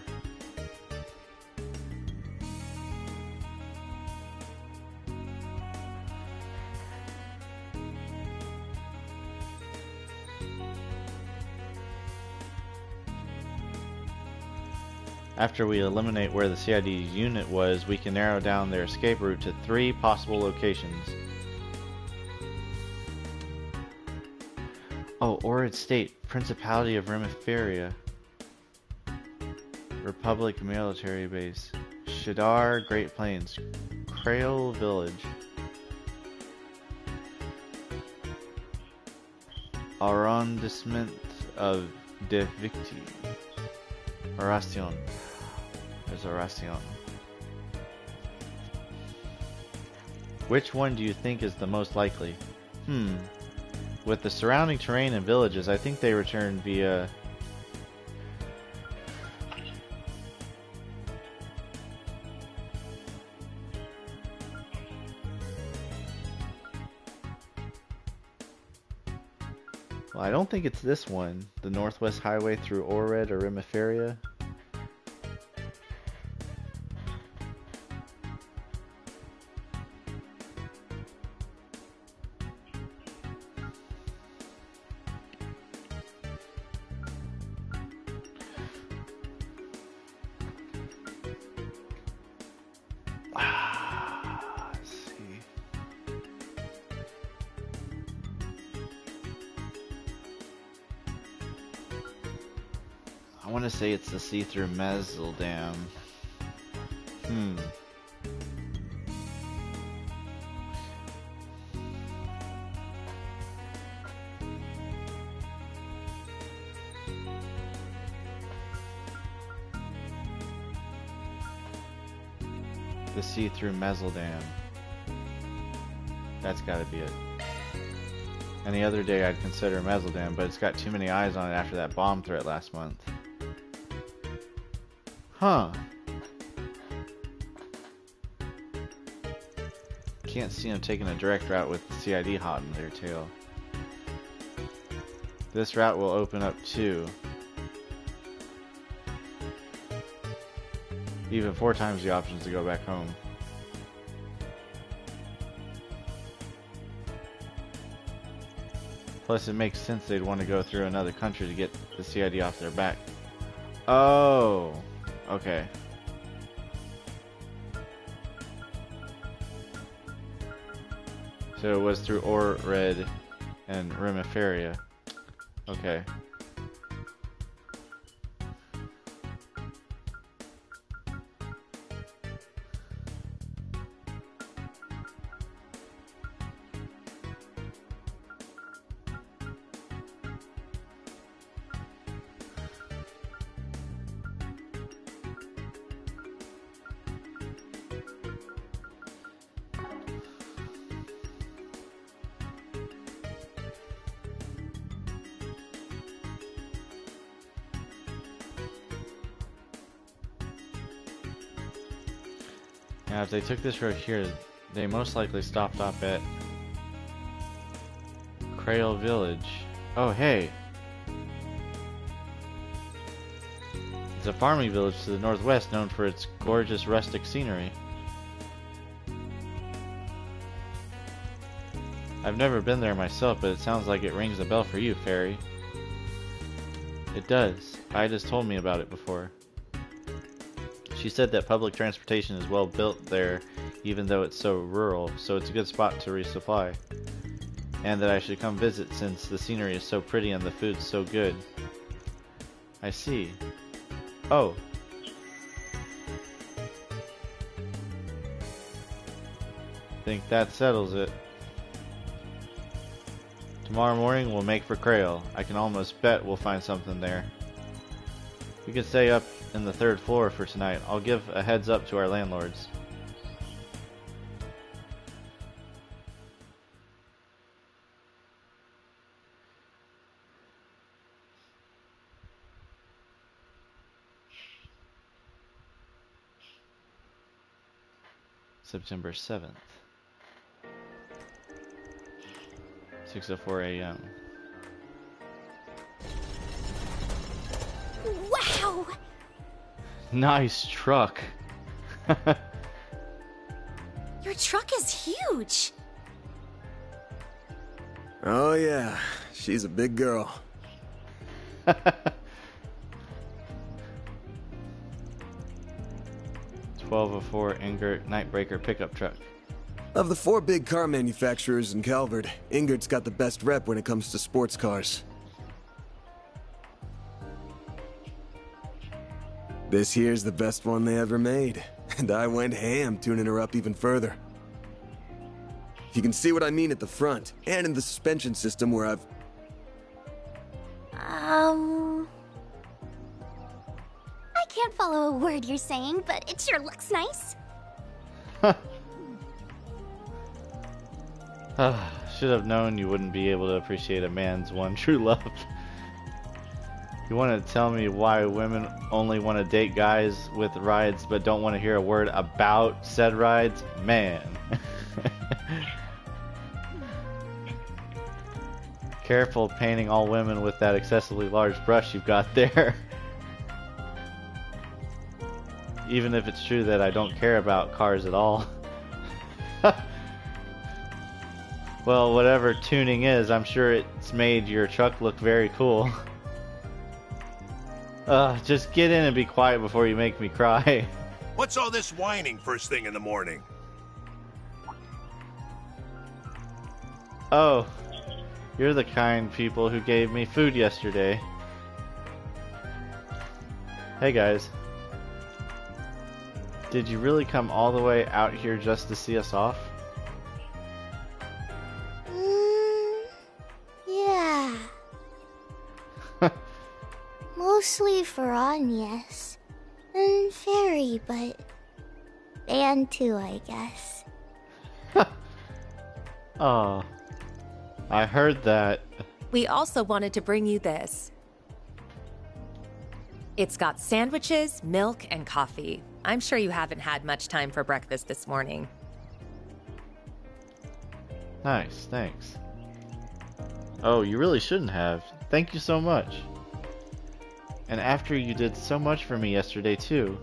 After we eliminate where the CID's unit was, we can narrow down their escape route to 3 possible locations. Oh, Orid State, Principality of Remiferia, Republic Military Base, Shadar, Great Plains, Krail Village, Arrondissement of De Victi, Oration. There's Oration. Which one do you think is the most likely? With the surrounding terrain and villages, I think they return via... Well, I don't think it's this one. The Northwest Highway through Ored or Remiferia. I want to say it's the see-through Mezel Dam. The see-through Mezel Dam. That's gotta be it. Any other day I'd consider Mezel Dam, but it's got too many eyes on it after that bomb threat last month. Huh. Can't see them taking a direct route with the CID hot in their tail. This route will open up too. Even 4 times the options to go back home. Plus it makes sense they'd want to go through another country to get the CID off their back. Oh, okay. So it was through Ored and Remiferia. Okay. Now, if they took this road here, they most likely stopped off at Krail Village. Oh, hey! It's a farming village to the northwest known for its gorgeous rustic scenery. I've never been there myself, but it sounds like it rings a bell for you, Fairy. It does. Ida's told me about it before. She said that public transportation is well built there, even though it's so rural, so it's a good spot to resupply. And that I should come visit since the scenery is so pretty and the food's so good. I see. Oh. Think that settles it. Tomorrow morning we'll make for Krail. I can almost bet we'll find something there. We can stay up in the 3rd floor for tonight. I'll give a heads up to our landlords. September 7th. 6:04 a.m. Wow! Nice truck. Your truck is huge. Oh yeah, she's a big girl. 1204 Ingert Nightbreaker pickup truck. Of the 4 big car manufacturers in Calvert, Ingert's got the best rep when it comes to sports cars. This here's the best one they ever made, and I went ham tuning her up even further. You can see what I mean at the front, and in the suspension system where I've... I can't follow a word you're saying, but it sure looks nice. Should have known you wouldn't be able to appreciate a man's one true love. You want to tell me why women only want to date guys with rides but don't want to hear a word about said rides? Man. Careful painting all women with that excessively large brush you've got there. Even if it's true that I don't care about cars at all. Well, whatever tuning is, I'm sure it's made your truck look very cool. Just get in and be quiet before you make me cry. What's all this whining first thing in the morning? Oh, you're the kind people who gave me food yesterday. Hey guys. Did you really come all the way out here just to see us off? Yeah. Mostly for Agnes. And Fairy, but... Van too, I guess. Oh, I heard that. We also wanted to bring you this. It's got sandwiches, milk, and coffee. I'm sure you haven't had much time for breakfast this morning. Nice, thanks. Oh, you really shouldn't have. Thank you so much. And after you did so much for me yesterday, too.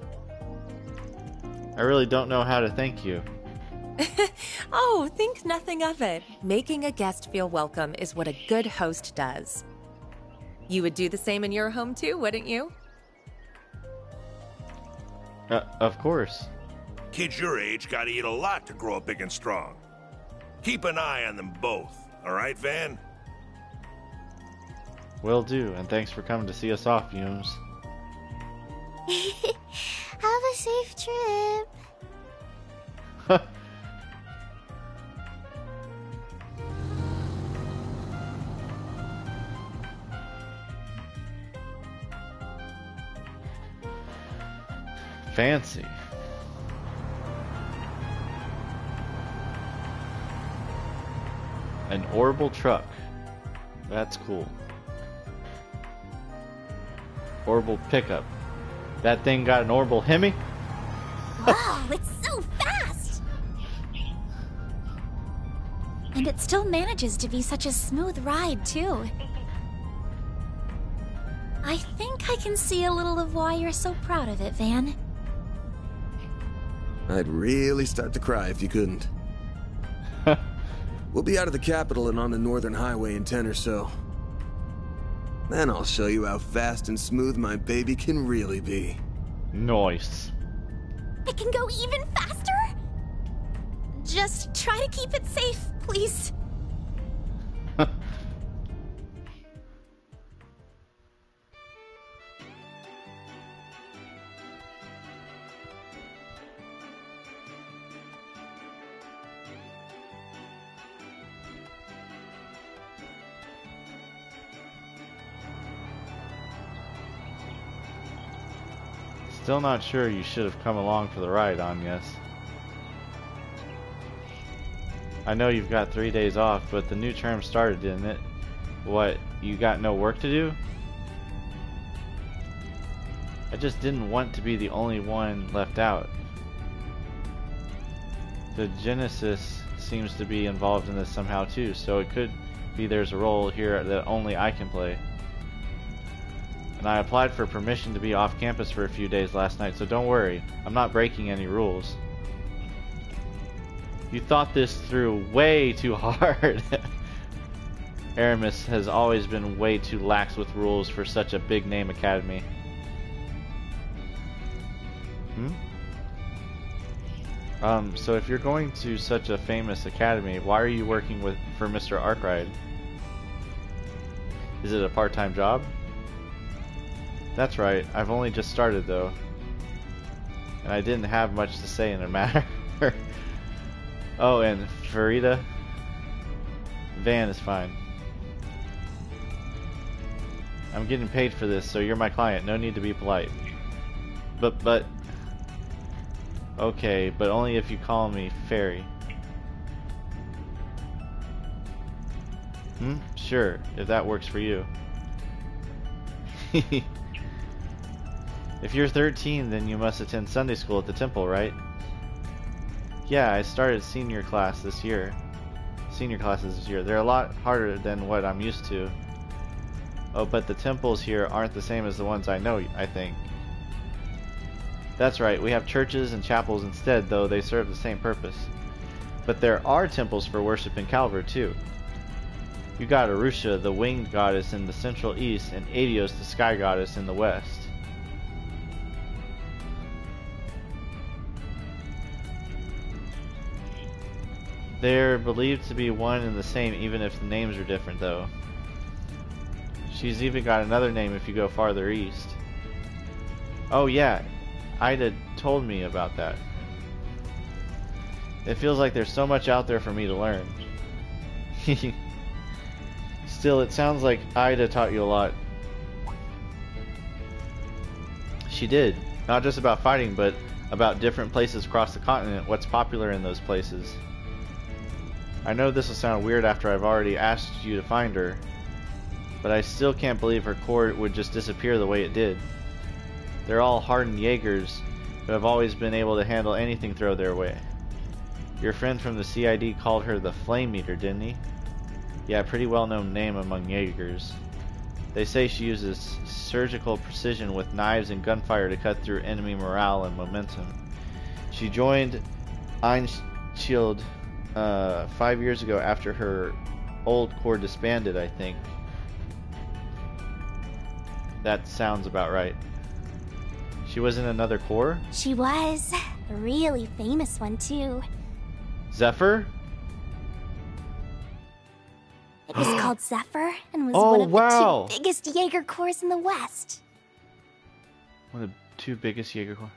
I really don't know how to thank you. Oh, think nothing of it. Making a guest feel welcome is what a good host does. You would do the same in your home, too, wouldn't you? Of course. Kids your age gotta eat a lot to grow up big and strong. Keep an eye on them both, alright, Van? Will do, and thanks for coming to see us off, Yumes. Have a safe trip. Fancy. An orbital truck. That's cool. Orbital pickup. That thing got an orbital Hemi? Wow, it's so fast! And it still manages to be such a smooth ride, too. I think I can see a little of why you're so proud of it, Van. I'd really start to cry if you couldn't. We'll be out of the capital and on the northern highway in 10 or so. Then I'll show you how fast and smooth my baby can really be. Nice. It can go even faster? Just try to keep it safe, please. Still not sure you should have come along for the ride, Agnes. I know you've got 3 days off, but the new term started, didn't it? What, you got no work to do? I just didn't want to be the only one left out. The Genesis seems to be involved in this somehow too, so it could be there's a role here that only I can play. And I applied for permission to be off campus for a few days last night, so don't worry, I'm not breaking any rules. You thought this through way too hard. Aramis has always been way too lax with rules for such a big name academy. So if you're going to such a famous academy, why are you working for Mr. Arkwright? Is it a part-time job? That's right, I've only just started though. And I didn't have much to say in the matter. Oh, and Farida? Van is fine. I'm getting paid for this, so you're my client. No need to be polite. But... Okay, but only if you call me Fairy. Sure, if that works for you. If you're 13, then you must attend Sunday school at the temple, right? Yeah, I started senior classes this year. They're a lot harder than what I'm used to. Oh, but the temples here aren't the same as the ones I know, I think. That's right, we have churches and chapels instead, though they serve the same purpose. But there are temples for worship in Calver, too. You got Arusha, the winged goddess, in the central east, and Adios, the sky goddess, in the west. They're believed to be one and the same, even if the names are different, though. She's even got another name if you go farther east. Oh yeah, Ida told me about that. It feels like there's so much out there for me to learn. Still, it sounds like Ida taught you a lot. She did. Not just about fighting, but about different places across the continent, what's popular in those places. I know this will sound weird after I've already asked you to find her, but I still can't believe her corps would just disappear the way it did. They're all hardened Jaegers who have always been able to handle anything thrown their way. Your friend from the CID called her the Flame Eater, didn't he? Yeah, pretty well-known name among Jaegers. They say she uses surgical precision with knives and gunfire to cut through enemy morale and momentum. She joined Einschild 5 years ago after her old corps disbanded, I think. That sounds about right. She was in another corps? She was. A really famous one, too. Zephyr? It was called Zephyr and was Oh, one of wow. the two biggest Jaeger corps in the West. One of the two biggest Jaeger corps.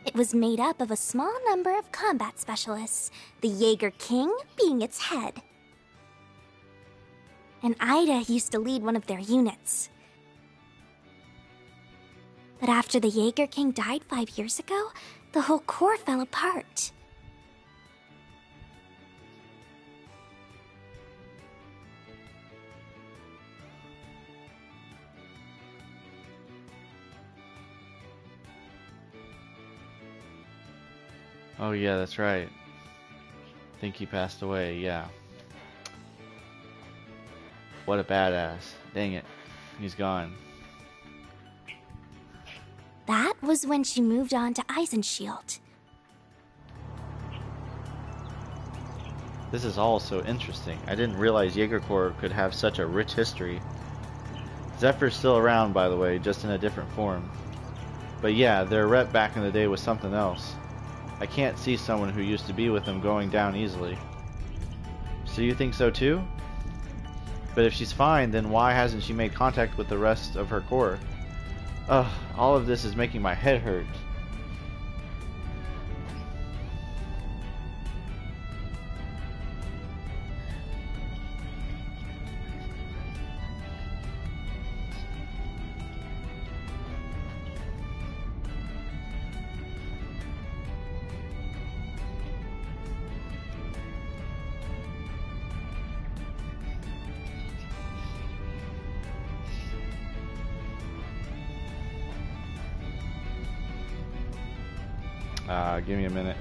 It was made up of a small number of combat specialists, the Jaeger King being its head. And Ida used to lead one of their units. But after the Jaeger King died 5 years ago, the whole corps fell apart. Oh yeah, that's right. I think he passed away, yeah. What a badass. Dang it. He's gone. That was when she moved on to Eisenshield. This is all so interesting. I didn't realize Jaeger Corps could have such a rich history. Zephyr's still around, by the way, just in a different form. But yeah, their rep back in the day was something else. I can't see someone who used to be with them going down easily. So you think so too? But if she's fine, then why hasn't she made contact with the rest of her corps? Ugh, all of this is making my head hurt. Give me a minute.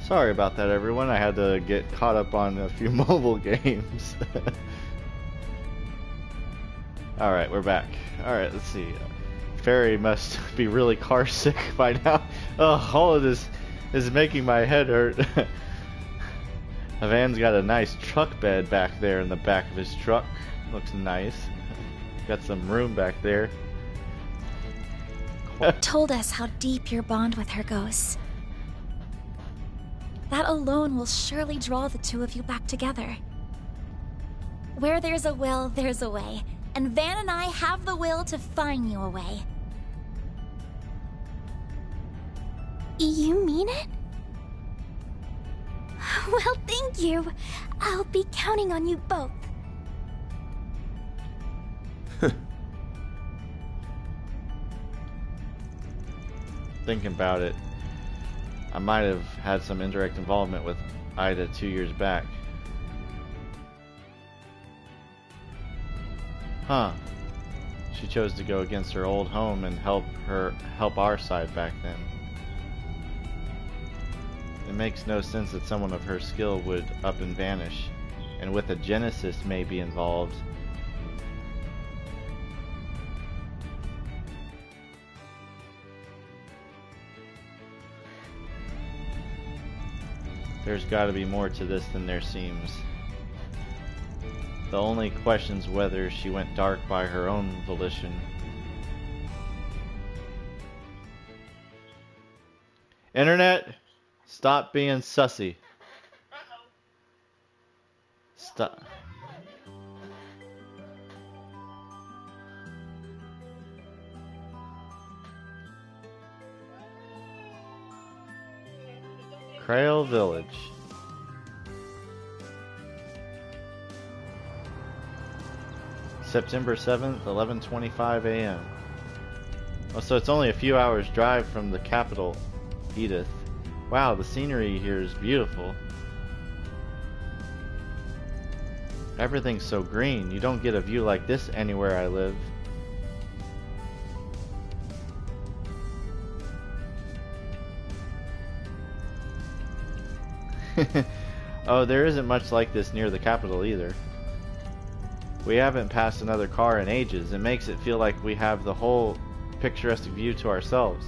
Sorry about that, everyone. I had to get caught up on a few mobile games. Alright, we're back. Alright, let's see. Ferry must be really car sick by now. Oh, all of this is making my head hurt. Van's got a nice truck bed back there in the back of his truck. Looks nice. Got some room back there. Told us how deep your bond with her goes. That alone will surely draw the two of you back together. Where there's a will, there's a way. And Van and I have the will to find you a way. You mean it? Well, thank you. I'll be counting on you both. Thinking about it, I might have had some indirect involvement with Ida 2 years back. Huh. She chose to go against her old home and help our side back then. It makes no sense that someone of her skill would up and vanish, and with a genesis maybe involved. There's got to be more to this than there seems. The only question's whether she went dark by her own volition. Internet, stop being sussy. Stop. Crail Village. September 7th, 11:25 a.m. Oh, so it's only a few hours drive from the capital, Edith. Wow, the scenery here is beautiful. Everything's so green. You don't get a view like this anywhere I live. Oh, there isn't much like this near the capital either. We haven't passed another car in ages. It makes it feel like we have the whole picturesque view to ourselves.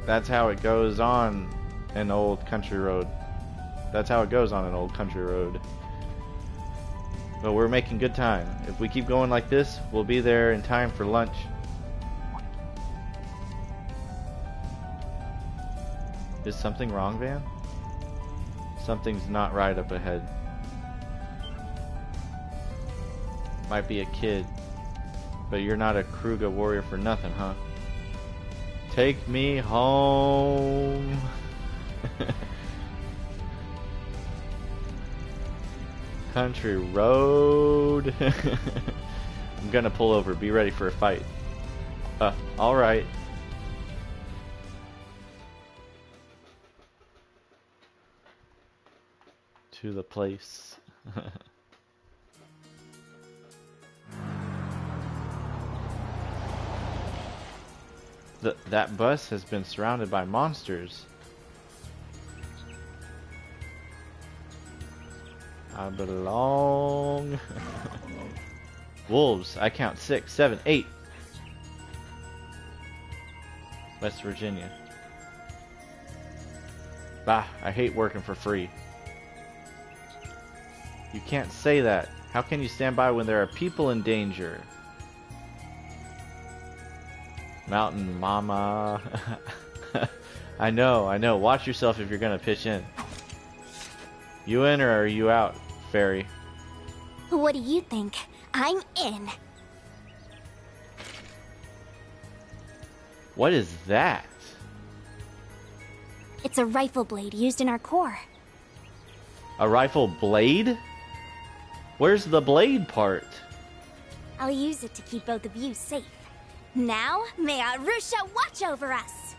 That's how it goes on an old country road. That's how it goes on an old country road. But we're making good time. If we keep going like this, we'll be there in time for lunch. Is something wrong, Van? Something's not right up ahead. Might be a kid. But you're not a Kruga warrior for nothing, huh? Take me home. Country road. I'm gonna pull over. Be ready for a fight. Alright. To the place. That bus has been surrounded by monsters. I belong. Wolves. I count 6, 7, 8. West Virginia. Bah, I hate working for free. You can't say that. How can you stand by when there are people in danger? Mountain Mama. I know. Watch yourself if you're gonna pitch in. You in or are you out, Fairy? What do you think? I'm in. What is that? It's a rifle blade used in our corps. A rifle blade? Where's the blade part? I'll use it to keep both of you safe. Now, may Arusha watch over us!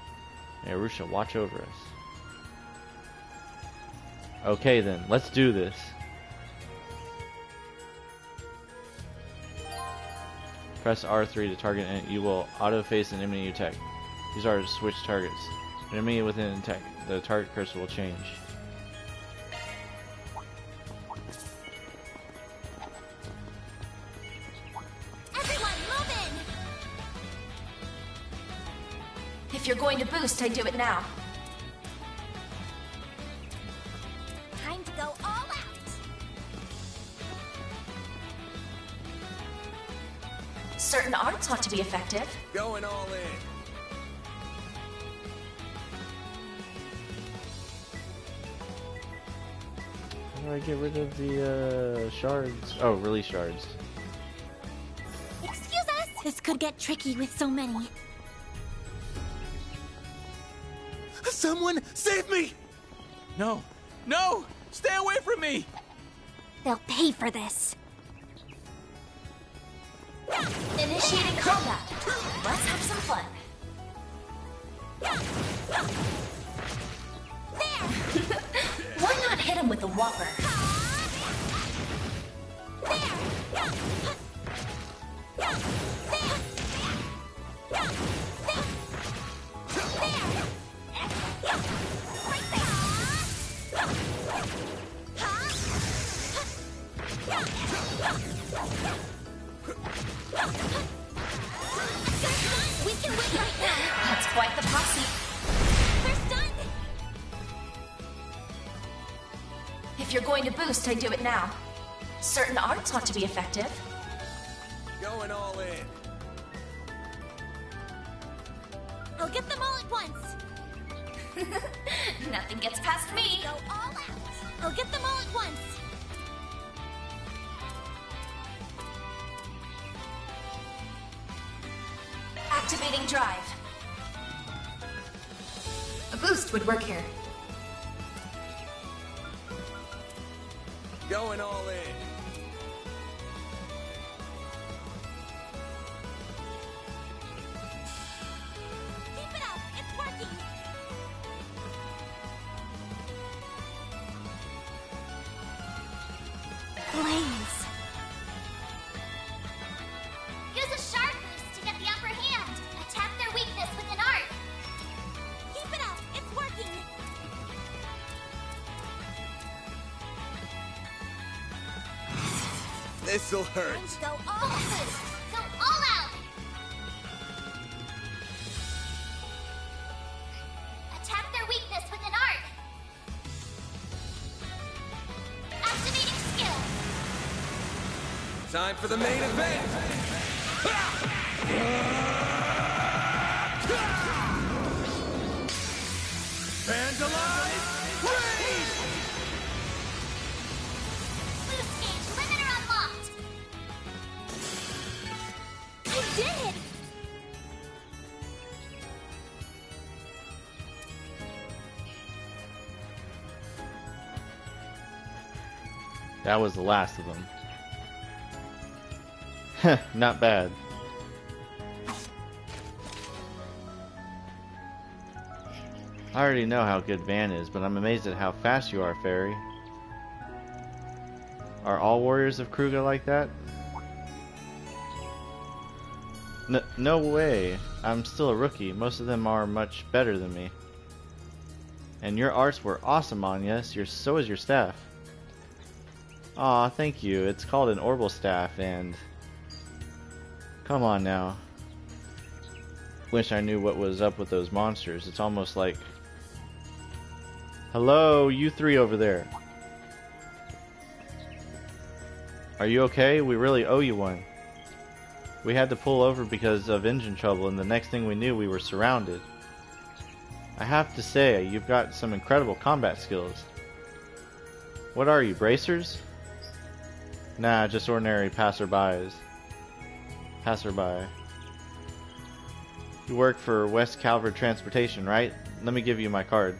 May Arusha watch over us. Okay then, let's do this. Press R3 to target and you will auto-face an enemy attack. These are to switch targets. An enemy within an attack, the target cursor will change. Everyone, move in! If you're going to boost, I do it now. Time to go all out! Certain arts ought to be effective. Going all in. How do I get rid of the shards? Oh, release shards. Excuse us! This could get tricky with so many. Someone save me! No! No! Stay away from me! They'll pay for this. Initiating combat. Let's have some fun. There! Why not hit him with a whopper? We can win right now! That's quite the posse. First done! If you're going to boost, I do it now. Certain arts ought to be effective. Going all in. I'll get them all at once! Nothing gets past me. Go all out! I'll get them all at once! Activating drive. A boost would work here. Going all in. Keep it up! It's working! Blaze! Use a shard boost to get the upper hand. Attack their weakness with an art. Keep it up! It's working! This'll hurt. Time to go all out! Go all out. Attack their weakness with an art. Activating skill. Time for the main event. Vandalize! Raid! Boost gauge limiter unlocked. I did it! That was the last of them. Not bad. I already know how good Van is, but I'm amazed at how fast you are, Fairy. Are all warriors of Kruga like that? No way. I'm still a rookie. Most of them are much better than me. And your arts were awesome, Anya. So is your staff. Aw, thank you. It's called an Orbital Staff, and... Come on now. Wish I knew what was up with those monsters. It's almost like... Hello, you three over there. Are you okay? We really owe you one. We had to pull over because of engine trouble, and the next thing we knew, we were surrounded. I have to say, you've got some incredible combat skills. What are you, bracers? Nah, just ordinary passerby. You work for West Calvert Transportation, right? Let me give you my card.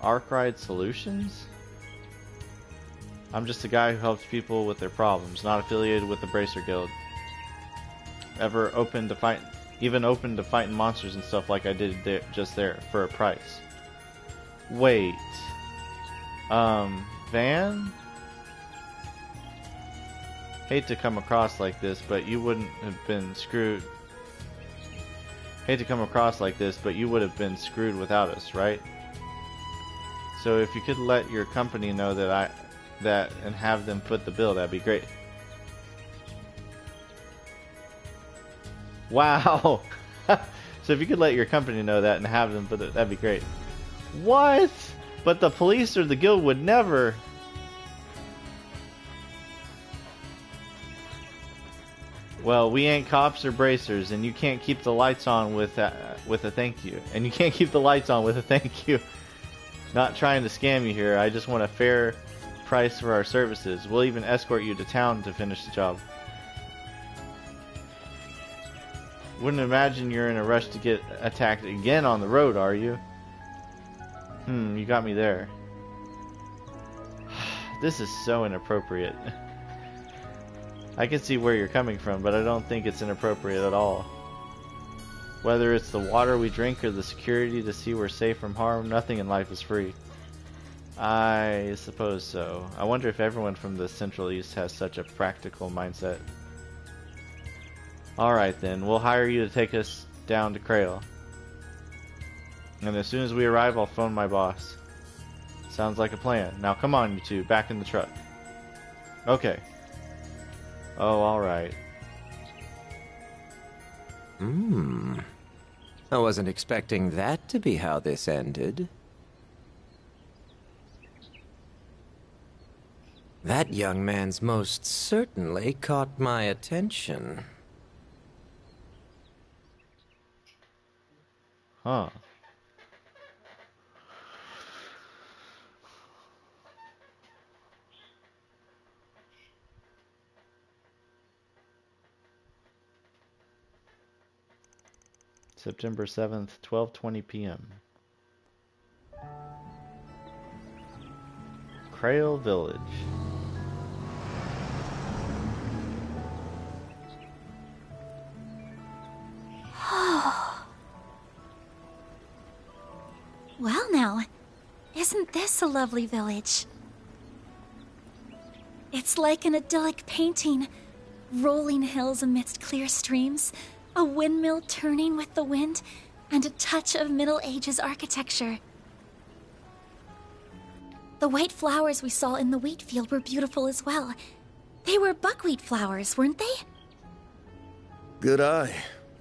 Arkride Solutions? I'm just a guy who helps people with their problems, not affiliated with the Bracer Guild. Even open to fighting monsters and stuff like I did just there, for a price. Wait. Van? Hate to come across like this, but you wouldn't have been screwed. Hate to come across like this, but you would have been screwed without us, right? So if you could let your company know that and have them foot the bill, that'd be great. Wow. So if you could let your company know that and have them foot it, that'd be great. What? But the police or the guild would never. Well, we ain't cops or bracers, and you can't keep the lights on with a thank you. And you can't keep the lights on with a thank you. Not trying to scam you here. I just want a fair price for our services. We'll even escort you to town to finish the job. Wouldn't imagine you're in a rush to get attacked again on the road, are you? You got me there. This is so inappropriate. I can see where you're coming from, but I don't think it's inappropriate at all. Whether it's the water we drink or the security to see we're safe from harm, nothing in life is free. I suppose so. I wonder if everyone from the Central East has such a practical mindset. Alright then, we'll hire you to take us down to Krail. And as soon as we arrive, I'll phone my boss. Sounds like a plan. Now come on, you two, back in the truck. Okay. Oh, alright. I wasn't expecting that to be how this ended. That young man's most certainly caught my attention. Huh. September 7th, 12:20 p.m. Krail Village. Well now, isn't this a lovely village? It's like an idyllic painting. Rolling hills amidst clear streams, a windmill turning with the wind, and a touch of Middle Ages architecture. The white flowers we saw in the wheat field were beautiful as well. They were buckwheat flowers, weren't they? Good eye.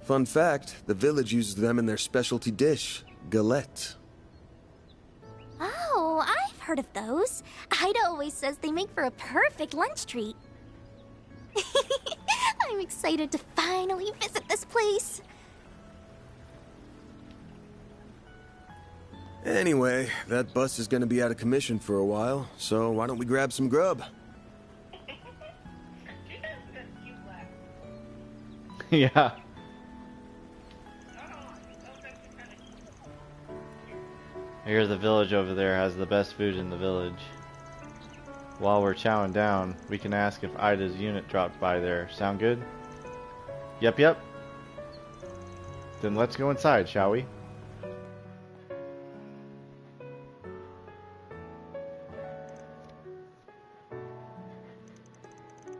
Fun fact, the village uses them in their specialty dish, galette. Oh, I've heard of those. Ida always says they make for a perfect lunch treat. I'm excited to finally visit this place. Anyway, that bus is gonna be out of commission for a while, so why don't we grab some grub? Yeah. I hear the village over there has the best food in the village. While we're chowing down, we can ask if Ida's unit dropped by there. Sound good? Yep. Then let's go inside, shall we?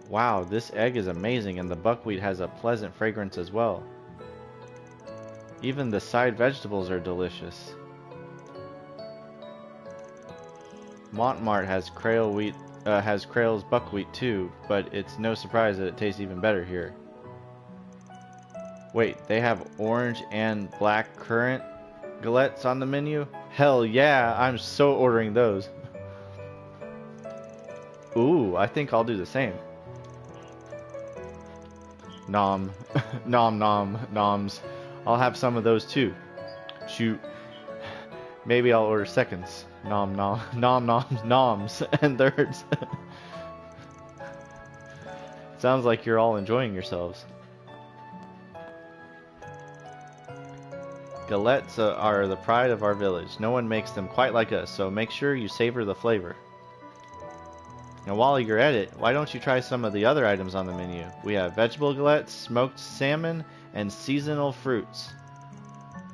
Wow, this egg is amazing, and the buckwheat has a pleasant fragrance as well. Even the side vegetables are delicious. Montmart has Krail's buckwheat too, but it's no surprise that it tastes even better here. Wait, they have orange and black currant galettes on the menu? Hell yeah, I'm so ordering those. Ooh, I think I'll do the same. Nom. Noms. I'll have some of those too. Shoot. Maybe I'll order seconds. Noms, and thirds. Sounds like you're all enjoying yourselves. Galettes are the pride of our village. No one makes them quite like us, so make sure you savor the flavor. Now while you're at it, why don't you try some of the other items on the menu? We have vegetable galettes, smoked salmon, and seasonal fruits.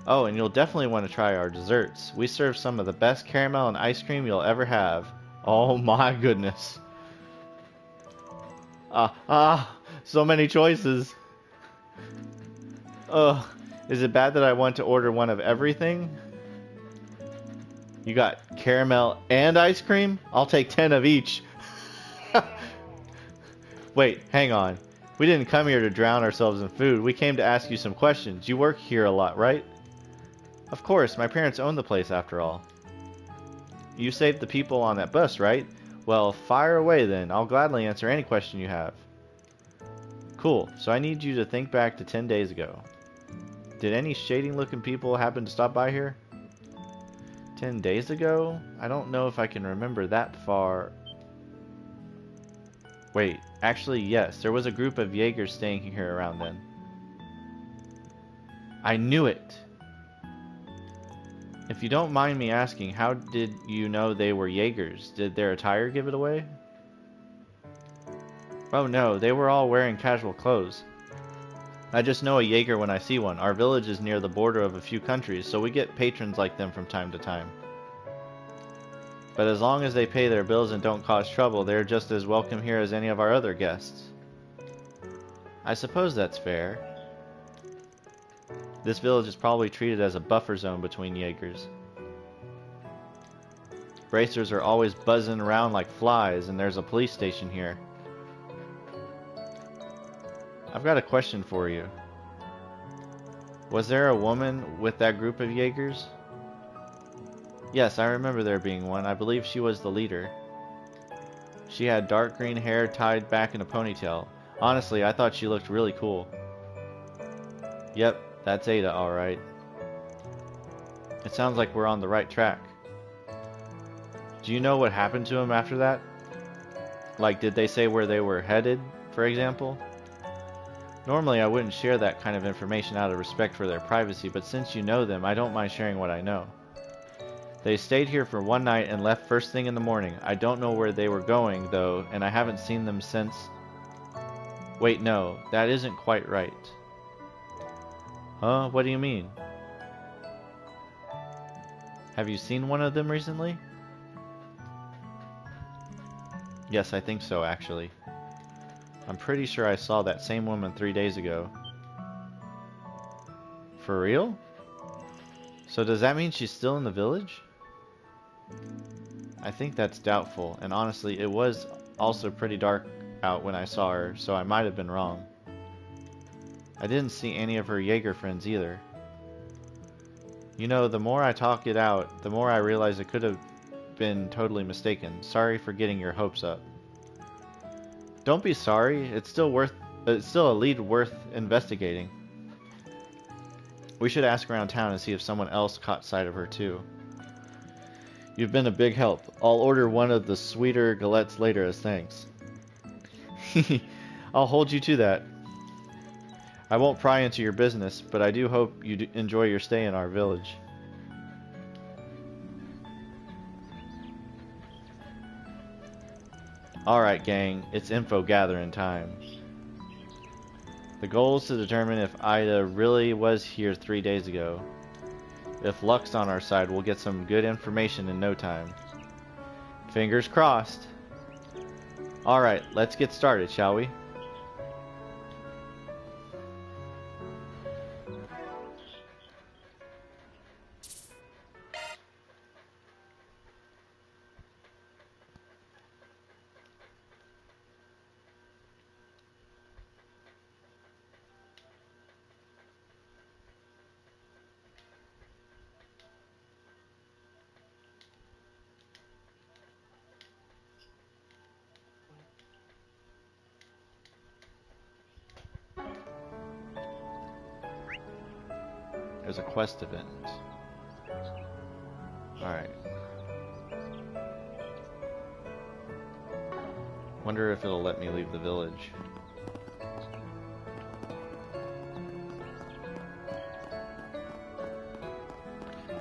Oh, and you'll definitely want to try our desserts. We serve some of the best caramel and ice cream you'll ever have. Oh my goodness. So many choices. Ugh. Is it bad that I want to order one of everything? You got caramel and ice cream? I'll take 10 of each. Wait, hang on. We didn't come here to drown ourselves in food. We came to ask you some questions. You work here a lot, right? Of course, my parents own the place after all. You saved the people on that bus, right? Well, fire away then. I'll gladly answer any question you have. Cool, so I need you to think back to 10 days ago. Did any shady-looking people happen to stop by here? 10 days ago? I don't know if I can remember that far. Wait, actually yes, there was a group of Jaegers staying here around then. I knew it! If you don't mind me asking, how did you know they were Jaegers? Did their attire give it away? Oh no, they were all wearing casual clothes. I just know a Jaeger when I see one. Our village is near the border of a few countries, so we get patrons like them from time to time. But as long as they pay their bills and don't cause trouble, they're just as welcome here as any of our other guests. I suppose that's fair. This village is probably treated as a buffer zone between Jaegers. Bracers are always buzzing around like flies, and there's a police station here. I've got a question for you. Was there a woman with that group of Jaegers? Yes, I remember there being one. I believe she was the leader. She had dark green hair tied back in a ponytail. Honestly, I thought she looked really cool. Yep, that's Ada, alright. It sounds like we're on the right track. Do you know what happened to him after that? Like, did they say where they were headed, for example? Normally, I wouldn't share that kind of information out of respect for their privacy, but since you know them, I don't mind sharing what I know. They stayed here for one night and left first thing in the morning. I don't know where they were going, though, and I haven't seen them since... Wait, no, that isn't quite right. Huh? What do you mean? Have you seen one of them recently? Yes, I think so, actually. I'm pretty sure I saw that same woman 3 days ago. For real? So does that mean she's still in the village? I think that's doubtful, and honestly, it was also pretty dark out when I saw her, so I might have been wrong. I didn't see any of her Jaeger friends either. You know, the more I talk it out, the more I realize it could have been totally mistaken. Sorry for getting your hopes up. Don't be sorry. It's still a lead worth investigating. We should ask around town and see if someone else caught sight of her too. You've been a big help. I'll order one of the sweeter galettes later as thanks. I'll hold you to that. I won't pry into your business, but I do hope you enjoy your stay in our village. Alright gang, it's info gathering time. The goal is to determine if Ida really was here 3 days ago. If luck's on our side, we'll get some good information in no time. Fingers crossed. Alright, let's get started, shall we? There's a quest event. Alright. Wonder if it'll let me leave the village.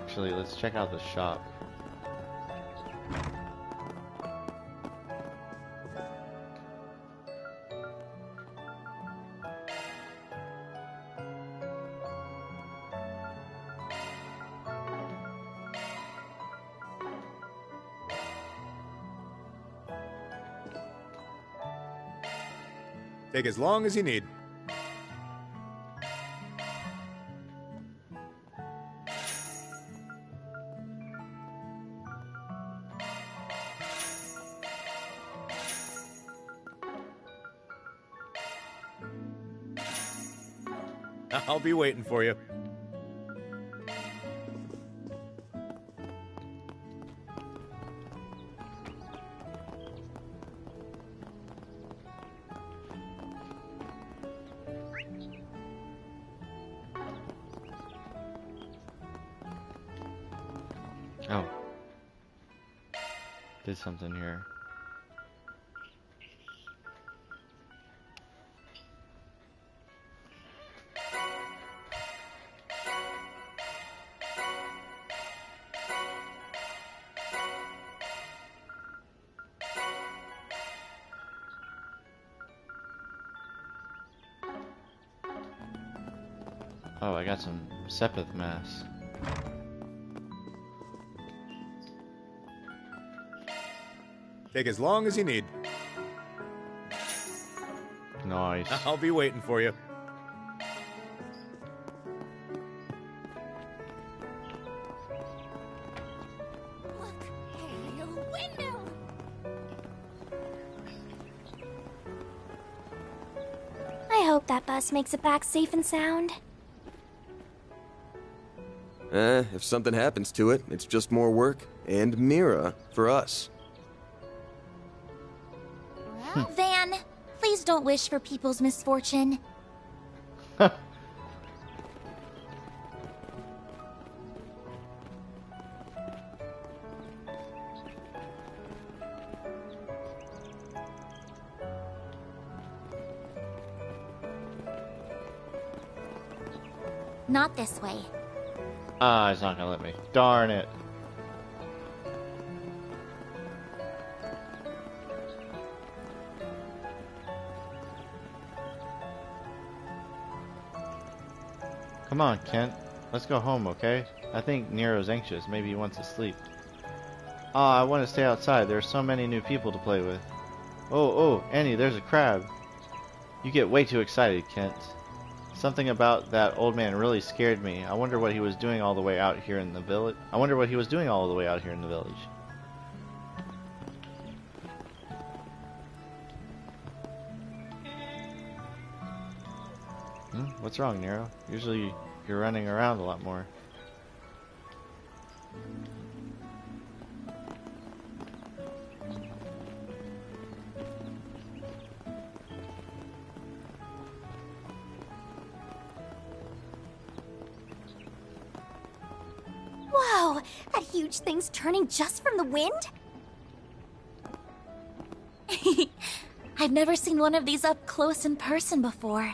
Actually, let's check out the shop. Take as long as you need. I'll be waiting for you. Oh. Did something here. Oh, I got some Sepith mass. Take as long as you need. Nice. I'll be waiting for you. Look, hey, a window! I hope that bus makes it back safe and sound. If something happens to it, it's just more work and Mira for us. Van, please don't wish for people's misfortune. Not this way. Ah, it's not gonna let me. Darn it. Come on, Kent. Let's go home, okay? I think Nero's anxious. Maybe he wants to sleep. Ah, I want to stay outside. There are so many new people to play with. Oh, Annie, there's a crab. You get way too excited, Kent. Something about that old man really scared me. I wonder what he was doing all the way out here in the village. What's wrong, Nero? Usually you're running around a lot more. Whoa! That huge thing's turning just from the wind? I've never seen one of these up close in person before.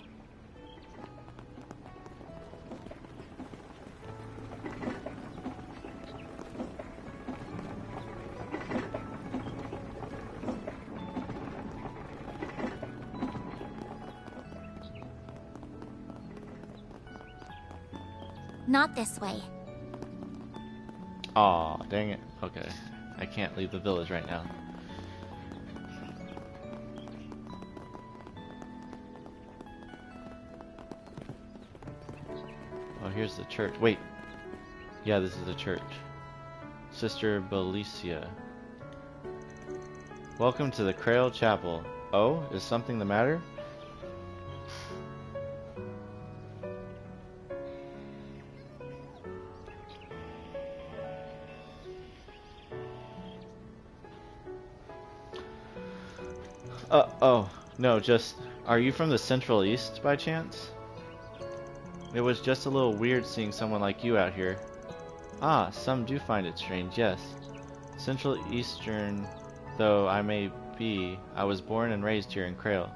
Not this way. Aw, dang it. Okay. I can't leave the village right now. Oh, here's the church. Wait. Yeah, this is the church. Sister Belicia. Welcome to the Crail Chapel. Oh, is something the matter? Oh, no, just, are you from the Central East by chance? It was just a little weird seeing someone like you out here. Ah, some do find it strange, yes. Central Eastern, though I may be, I was born and raised here in Crail.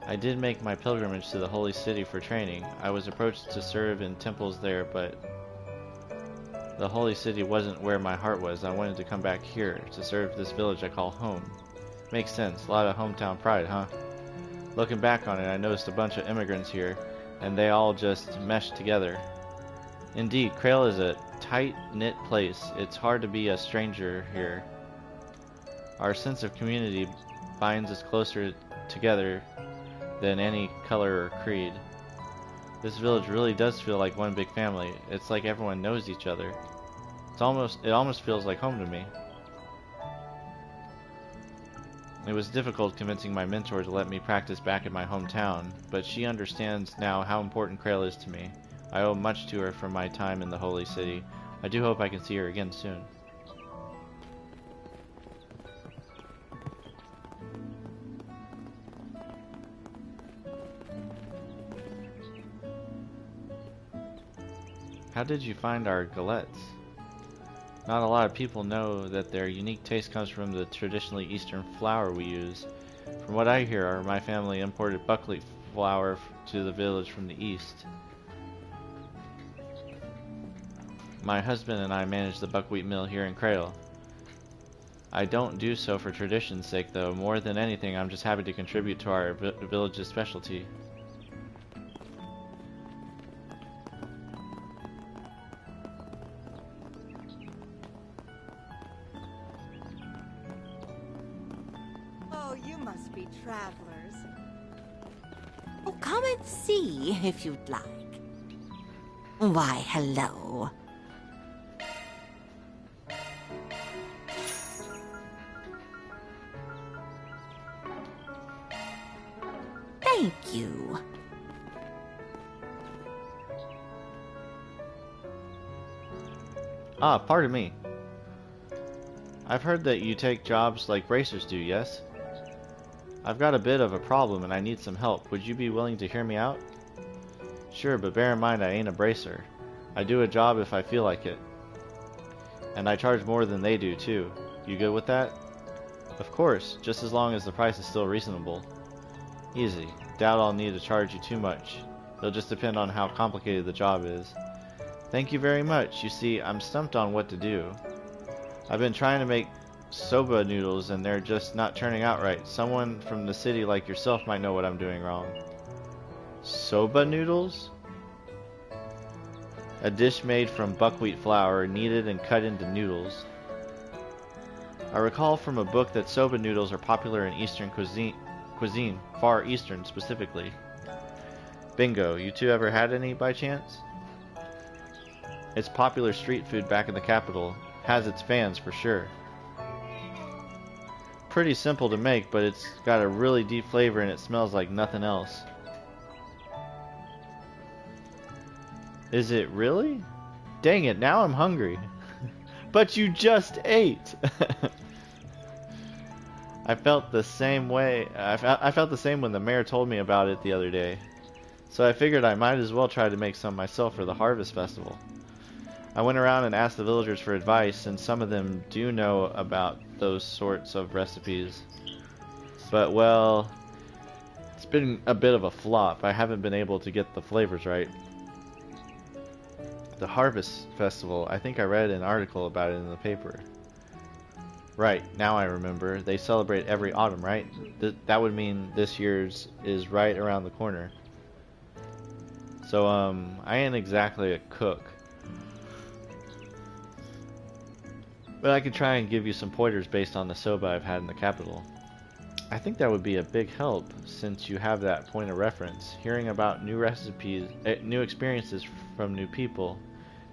I did make my pilgrimage to the Holy City for training. I was approached to serve in temples there, but the Holy City wasn't where my heart was. I wanted to come back here, to serve this village I call home. Makes sense. A lot of hometown pride, huh? Looking back on it, I noticed a bunch of immigrants here, and they all just meshed together. Indeed, Crail is a tight-knit place. It's hard to be a stranger here. Our sense of community binds us closer together than any color or creed. This village really does feel like one big family. It's like everyone knows each other. It almost feels like home to me. It was difficult convincing my mentor to let me practice back in my hometown, but she understands now how important Krail is to me. I owe much to her from my time in the Holy City. I do hope I can see her again soon. How did you find our galettes? Not a lot of people know that their unique taste comes from the traditionally Eastern flour we use. From what I hear, my family imported buckwheat flour to the village from the east. My husband and I manage the buckwheat mill here in Krail. I don't do so for tradition's sake though. More than anything, I'm just happy to contribute to our village's specialty. Travelers. Oh, come and see if you'd like. Why, hello. Thank you. Ah, pardon me. I've heard that you take jobs like bracers do, yes? I've got a bit of a problem and I need some help. Would you be willing to hear me out? Sure, but bear in mind I ain't a bracer. I do a job if I feel like it. And I charge more than they do too. You good with that? Of course, just as long as the price is still reasonable. Easy. Doubt I'll need to charge you too much. It'll just depend on how complicated the job is. Thank you very much. You see, I'm stumped on what to do. I've been trying to make soba noodles and they're just not turning out right. Someone from the city like yourself might know what I'm doing wrong. Soba noodles? A dish made from buckwheat flour, kneaded and cut into noodles. I recall from a book that soba noodles are popular in Eastern cuisine, Far Eastern specifically. Bingo, you two ever had any by chance? It's popular street food back in the capital. Has its fans for sure. Pretty simple to make, but it's got a really deep flavor and it smells like nothing else. Is it really? Dang it, now I'm hungry. But you just ate! I felt the same way. I felt the same when the mayor told me about it the other day. So I figured I might as well try to make some myself for the Harvest Festival. I went around and asked the villagers for advice, and some of them do know about those sorts of recipes. But, well, it's been a bit of a flop. I haven't been able to get the flavors right. The Harvest Festival, I think I read an article about it in the paper. Right, now I remember. They celebrate every autumn, right? That would mean this year's is right around the corner. So, I ain't exactly a cook. But I could try and give you some pointers based on the soba I've had in the capital. I think that would be a big help, since you have that point of reference. Hearing about new recipes, new experiences from new people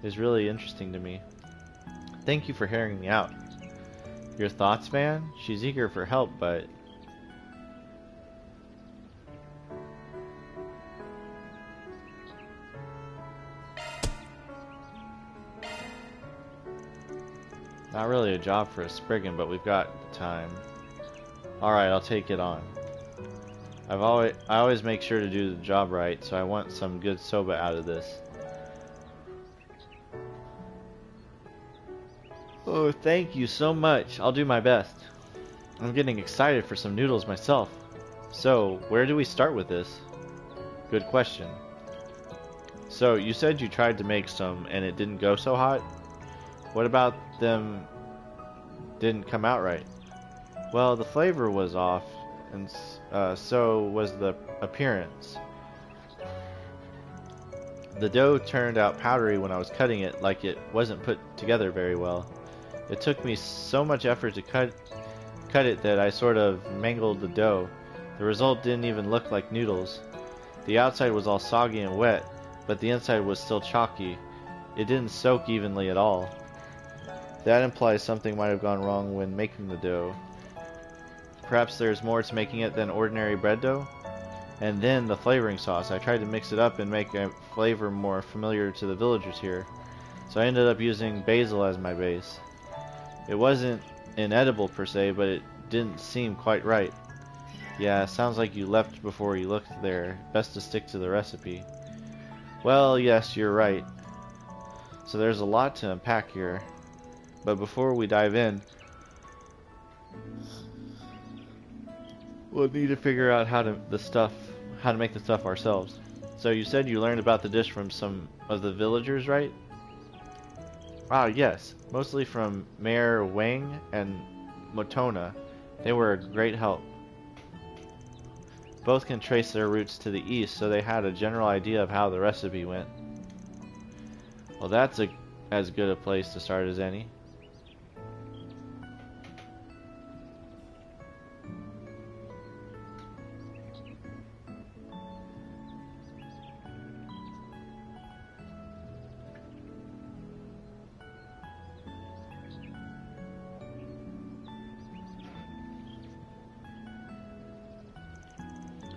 is really interesting to me. Thank you for hearing me out. Your thoughts, man? She's eager for help, but... Not really a job for a Spriggan, but we've got the time. Alright, I'll take it on. I always make sure to do the job right, so I want some good soba out of this. Oh, thank you so much. I'll do my best. I'm getting excited for some noodles myself. So, where do we start with this? Good question. So, you said you tried to make some and it didn't go so hot? What about them didn't come out right? Well, the flavor was off, and so was the appearance. The dough turned out powdery when I was cutting it, like it wasn't put together very well. It took me so much effort to cut cut it that I sort of mangled the dough. The result didn't even look like noodles. The outside was all soggy and wet, but the inside was still chalky. It didn't soak evenly at all. That implies something might have gone wrong when making the dough. Perhaps there's more to making it than ordinary bread dough? And then the flavoring sauce. I tried to mix it up and make a flavor more familiar to the villagers here. So I ended up using basil as my base. It wasn't inedible per se, but it didn't seem quite right. Yeah, sounds like you left before you looked there. Best to stick to the recipe. Well, yes, you're right. So there's a lot to unpack here. But before we dive in, we'll need to figure out how to make the stuff ourselves. So you said you learned about the dish from some of the villagers, right? Ah, yes. Mostly from Mayor Wang and Motona. They were a great help. Both can trace their roots to the east, so they had a general idea of how the recipe went. Well, that's as good a place to start as any.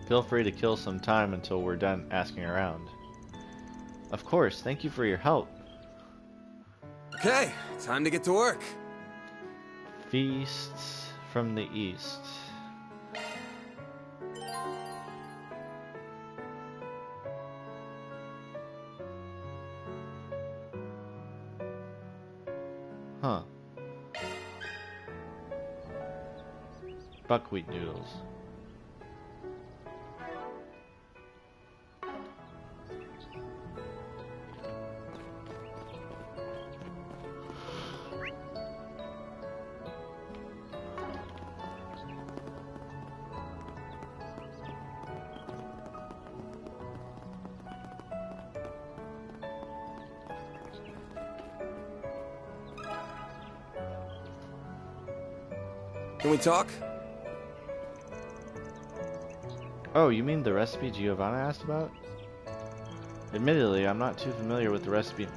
Feel free to kill some time until we're done asking around. Of course, thank you for your help. Okay, time to get to work. Feasts from the east. Huh. Buckwheat noodles. Can we talk? Oh, you mean the recipe Giovanna asked about? Admittedly, I'm not too familiar with the recipe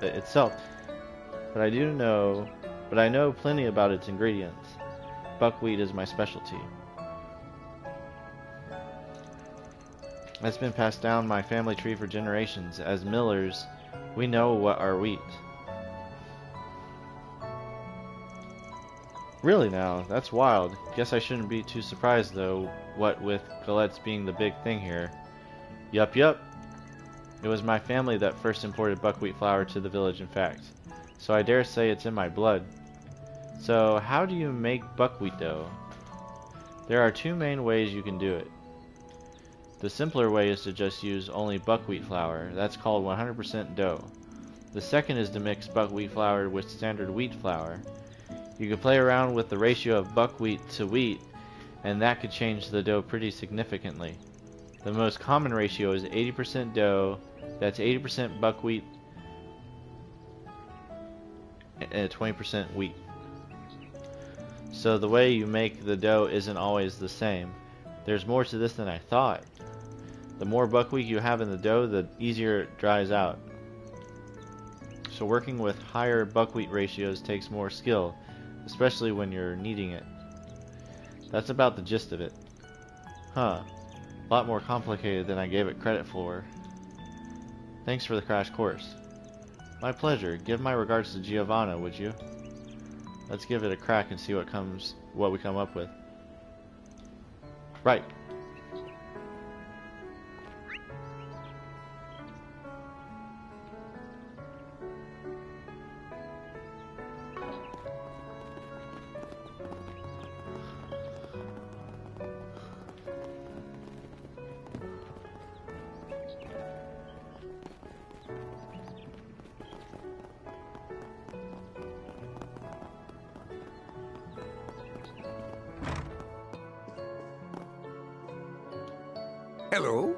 itself, but I know plenty about its ingredients. Buckwheat is my specialty. It's been passed down my family tree for generations. As millers, we know what our wheat. Really now, that's wild. Guess I shouldn't be too surprised though, what with galettes being the big thing here. Yup. It was my family that first imported buckwheat flour to the village, in fact. So I dare say it's in my blood. So how do you make buckwheat dough? There are two main ways you can do it. The simpler way is to just use only buckwheat flour. That's called 100% dough. The second is to mix buckwheat flour with standard wheat flour. You can play around with the ratio of buckwheat to wheat, and that could change the dough pretty significantly. The most common ratio is 80% dough, that's 80% buckwheat, and 20% wheat. So the way you make the dough isn't always the same. There's more to this than I thought. The more buckwheat you have in the dough, the easier it dries out. So working with higher buckwheat ratios takes more skill, especially when you're kneading it. That's about the gist of it. Huh. A lot more complicated than I gave it credit for. Thanks for the crash course. My pleasure. Give my regards to Giovanna, would you? Let's give it a crack and see what we come up with. Right. Hello?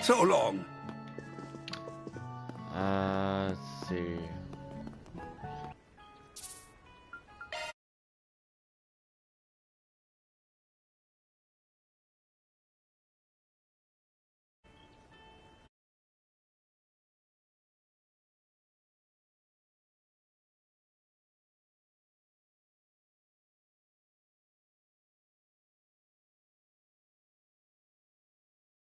So long. Let's see.